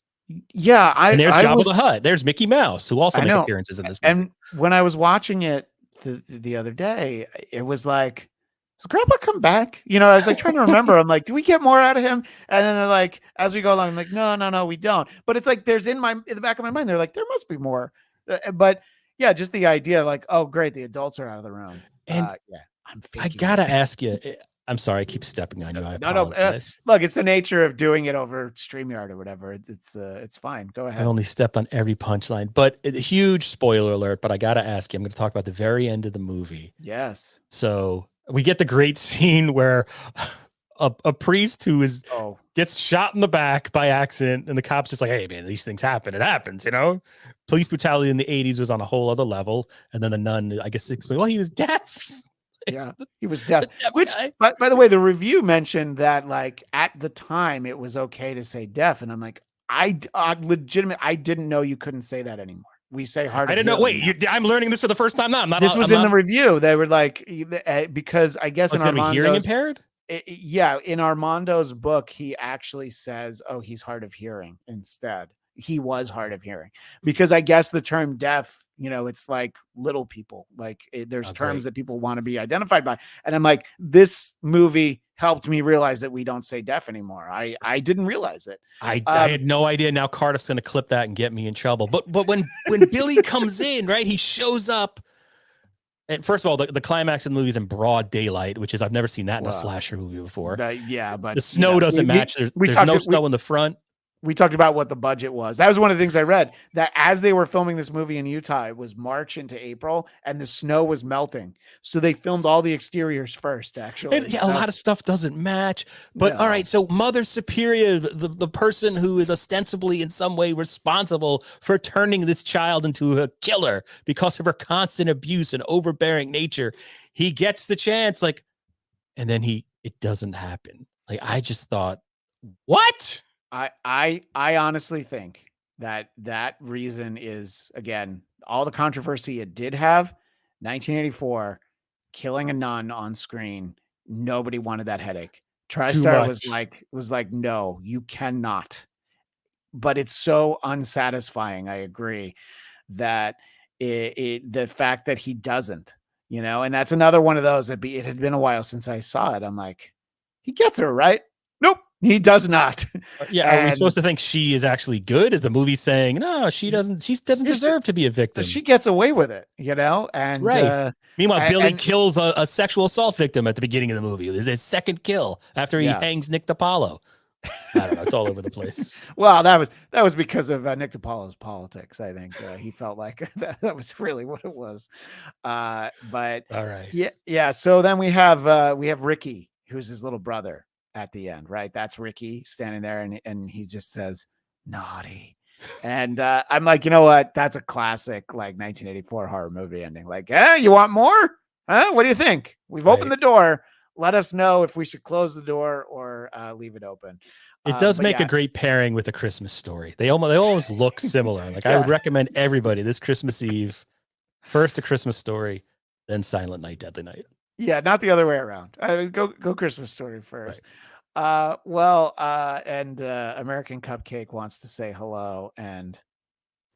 Yeah, and there's Jabba the Hutt. There's Mickey Mouse, who also make appearances in this movie. And when I was watching it the other day, it was like, does Grandpa come back? You know, I was like trying to remember. I'm like, do we get more out of him? And then they're like, as we go along, I'm like, no, we don't. But it's like there's in the back of my mind, they're like, there must be more. But yeah, just the idea, like, oh, great, the adults are out of the room. And I gotta ask you. I'm sorry, I keep stepping on you. I apologize. Look, it's the nature of doing it over StreamYard or whatever. It's fine. Go ahead. I only stepped on every punchline, but a huge spoiler alert. But I gotta ask you. I'm going to talk about the very end of the movie. Yes. So we get the great scene where a priest who gets shot in the back by accident, and the cop's just like, "Hey, man, these things happen. It happens, you know." Police brutality in the 80s was on a whole other level, and then the nun, I guess, explained, "Well, he was deaf." Yeah, he was deaf. Which, by the way, the review mentioned that, like, at the time it was okay to say deaf, and I'm like, I didn't know you couldn't say that anymore. We say hard. I didn't know. Wait, I'm learning this for the first time now. This was in the review. They were like, because I guess in Armando's hearing impaired. In Armando's book, he actually says, "Oh, he's hard of hearing." Instead, he was hard of hearing, because I guess the term deaf, you know, it's like little people, like there's terms that people want to be identified by. And I'm like, this movie helped me realize that we don't say deaf anymore. I didn't realize it. I had no idea. Now Cardiff's going to clip that and get me in trouble. But when Billy comes in, right, he shows up. And first of all, the climax of the movie is in broad daylight, which is, I've never seen that in a slasher movie before. But the snow doesn't match. There's no snow in the front. We talked about what the budget was. That was one of the things I read, that as they were filming this movie in Utah, it was March into April and the snow was melting. So they filmed all the exteriors first, actually. And a lot of stuff doesn't match. But all right, so Mother Superior, the person who is ostensibly in some way responsible for turning this child into a killer because of her constant abuse and overbearing nature, he gets the chance, like, and then it doesn't happen. Like, I just thought, what? I honestly think that reason is, again, all the controversy it did have. 1984, killing a nun on screen. Nobody wanted that headache. TriStar was like, no, you cannot. But it's so unsatisfying. I agree that the fact that he doesn't, you know, and that's another one of those that it had been a while since I saw it. I'm like, he gets her, right? Nope. He does not. Yeah, are we supposed to think she is actually good? Is the movie saying, no, she doesn't deserve to be a victim? So she gets away with it, you know? And meanwhile, Billy kills a sexual assault victim at the beginning of the movie. There's his second kill after he hangs Nick DiPaolo. I don't know. It's all over the place. Well, that was because of Nick DiPaolo's politics. I think he felt like that was really what it was. But all right. Yeah. So then we have Ricky, who's his little brother. At the end, right? That's Ricky standing there, and he just says naughty. And I'm like, you know what? That's a classic, like, 1984 horror movie ending. Like, you want more? Huh? What do you think? We've opened the door. Let us know if we should close the door or leave it open. It does make a great pairing with A Christmas Story. They almost look similar. Like, I would recommend everybody this Christmas Eve, first A Christmas Story, then Silent Night, Deadly Night. Yeah, not the other way around. Go Christmas Story first. Right. And American Cupcake wants to say hello and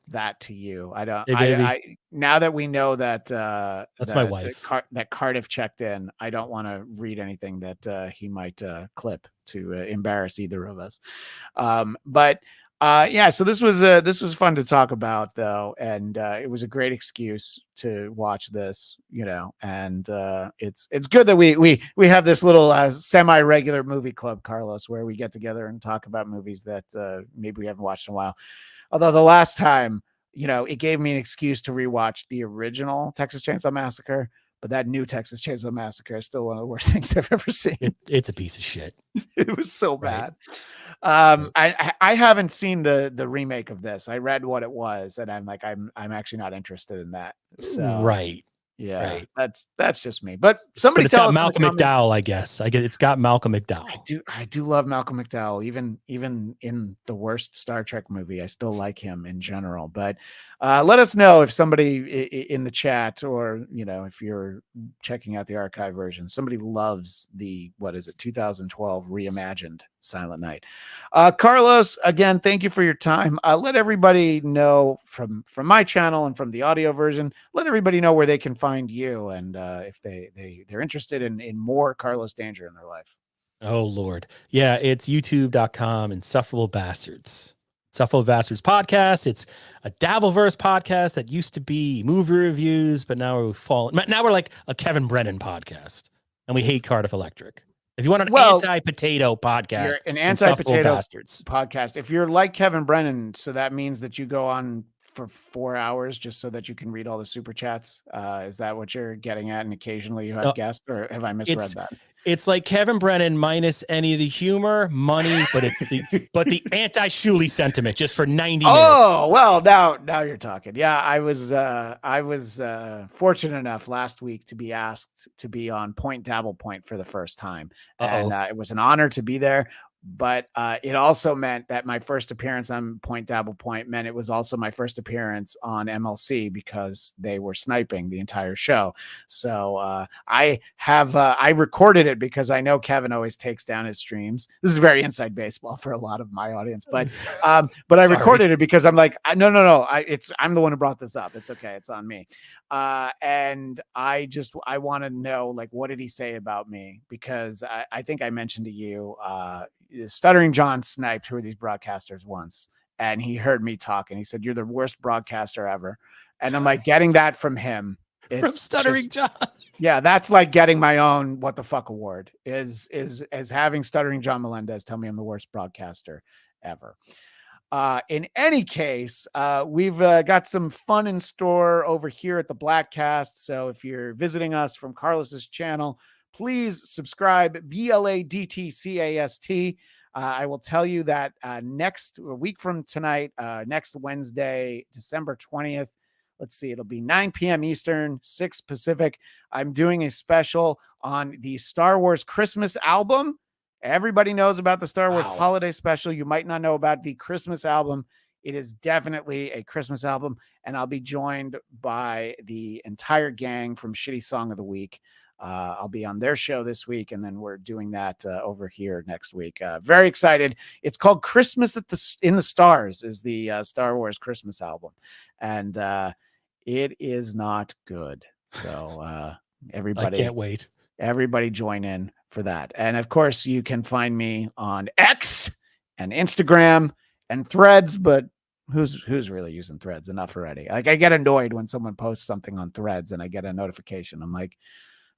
that to you. I don't. Hey, now that we know that that's my wife. That Cardiff checked in, I don't want to read anything that he might clip to embarrass either of us. So this was fun to talk about, though, and it was a great excuse to watch this, you know, and it's good that we have this little semi-regular movie club, Carlos, where we get together and talk about movies that maybe we haven't watched in a while. Although the last time you know, it gave me an excuse to rewatch the original Texas Chainsaw Massacre, but that new Texas Chainsaw Massacre is still one of the worst things I've ever seen. It's a piece of shit. It was so Right. bad. I haven't seen the remake of this. I read what it was, and I'm like, I'm actually not interested in that. So Right. yeah, Right. that's just me. But somebody But it's tell got us in the Malcolm comments- McDowell, I guess. It's got Malcolm McDowell. I do love Malcolm McDowell, even in the worst Star Trek movie. I still like him in general. But let us know if somebody in the chat, or you know, if you're checking out the archive version, somebody loves the 2012 reimagined Silent Night. Carlos, again, thank you for your time. Let everybody know from my channel and from the audio version. Let everybody know where they can find you, and if they're interested in more Carlos Danger in their life. Oh Lord. Yeah, it's youtube.com, Insufferable Bastards. Insufferable Bastards podcast. It's a Dabbleverse podcast that used to be movie reviews, but now we're like a Kevin Brennan podcast, and we hate Cardiff Electric. If you want an anti-potato podcast, you're an Insufferable anti-potato Bastards podcast. If you're like Kevin Brennan, so that means that you go on for 4 hours just so that you can read all the super chats. Is that what you're getting at? And occasionally you have guests, or have I misread that? It's like Kevin Brennan minus any of the humor, money, but the anti-Shuley sentiment just for 90 minutes. Oh, well, now you're talking. Yeah, I was fortunate enough last week to be asked to be on Point Dabble Point for the first time. And it was an honor to be there. But it also meant that my first appearance on Point Dabble Point meant it was also my first appearance on MLC, because they were sniping the entire show. So I recorded it because I know Kevin always takes down his streams. This is very inside baseball for a lot of my audience, but I recorded it because I'm like, no, I'm the one who brought this up. It's okay, it's on me. And I want to know, like, what did he say about me? Because I think I mentioned to you, Stuttering John sniped who are these broadcasters once, and he heard me talk, and he said, "You're the worst broadcaster ever." And I'm like, getting that from him, from Stuttering John. Yeah, that's like getting my own what the fuck award, is having Stuttering John Melendez tell me I'm the worst broadcaster ever. In any case, we've got some fun in store over here at the Bladtcast. So if you're visiting us from Carlos's channel, please subscribe, BLADTCAST. I will tell you that next week from tonight, next Wednesday, December 20th, let's see, it'll be 9 p.m. Eastern, 6 Pacific. I'm doing a special on the Star Wars Christmas album. Everybody knows about the Star Wars holiday special. You might not know about the Christmas album. It is definitely a Christmas album, and I'll be joined by the entire gang from Shitty Song of the Week. I'll be on their show this week, and then we're doing that over here next week. Very excited. It's called Christmas in the Stars, is the Star Wars Christmas album, and it is not good. So everybody, I can't wait. Everybody join in for that. And of course, you can find me on X and Instagram and Threads, but who's really using Threads? Enough already. Like, I get annoyed when someone posts something on Threads and I get a notification. I'm like,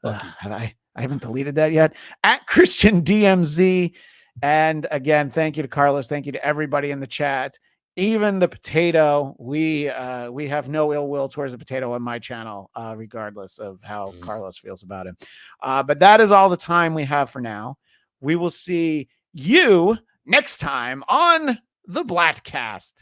I haven't deleted that yet. At Christian DMZ. And again, thank you to Carlos. Thank you to everybody in the chat. Even the potato, we have no ill will towards the potato on my channel, regardless of how Carlos feels about it. But that is all the time we have for now. We will see you next time on the Bladtcast.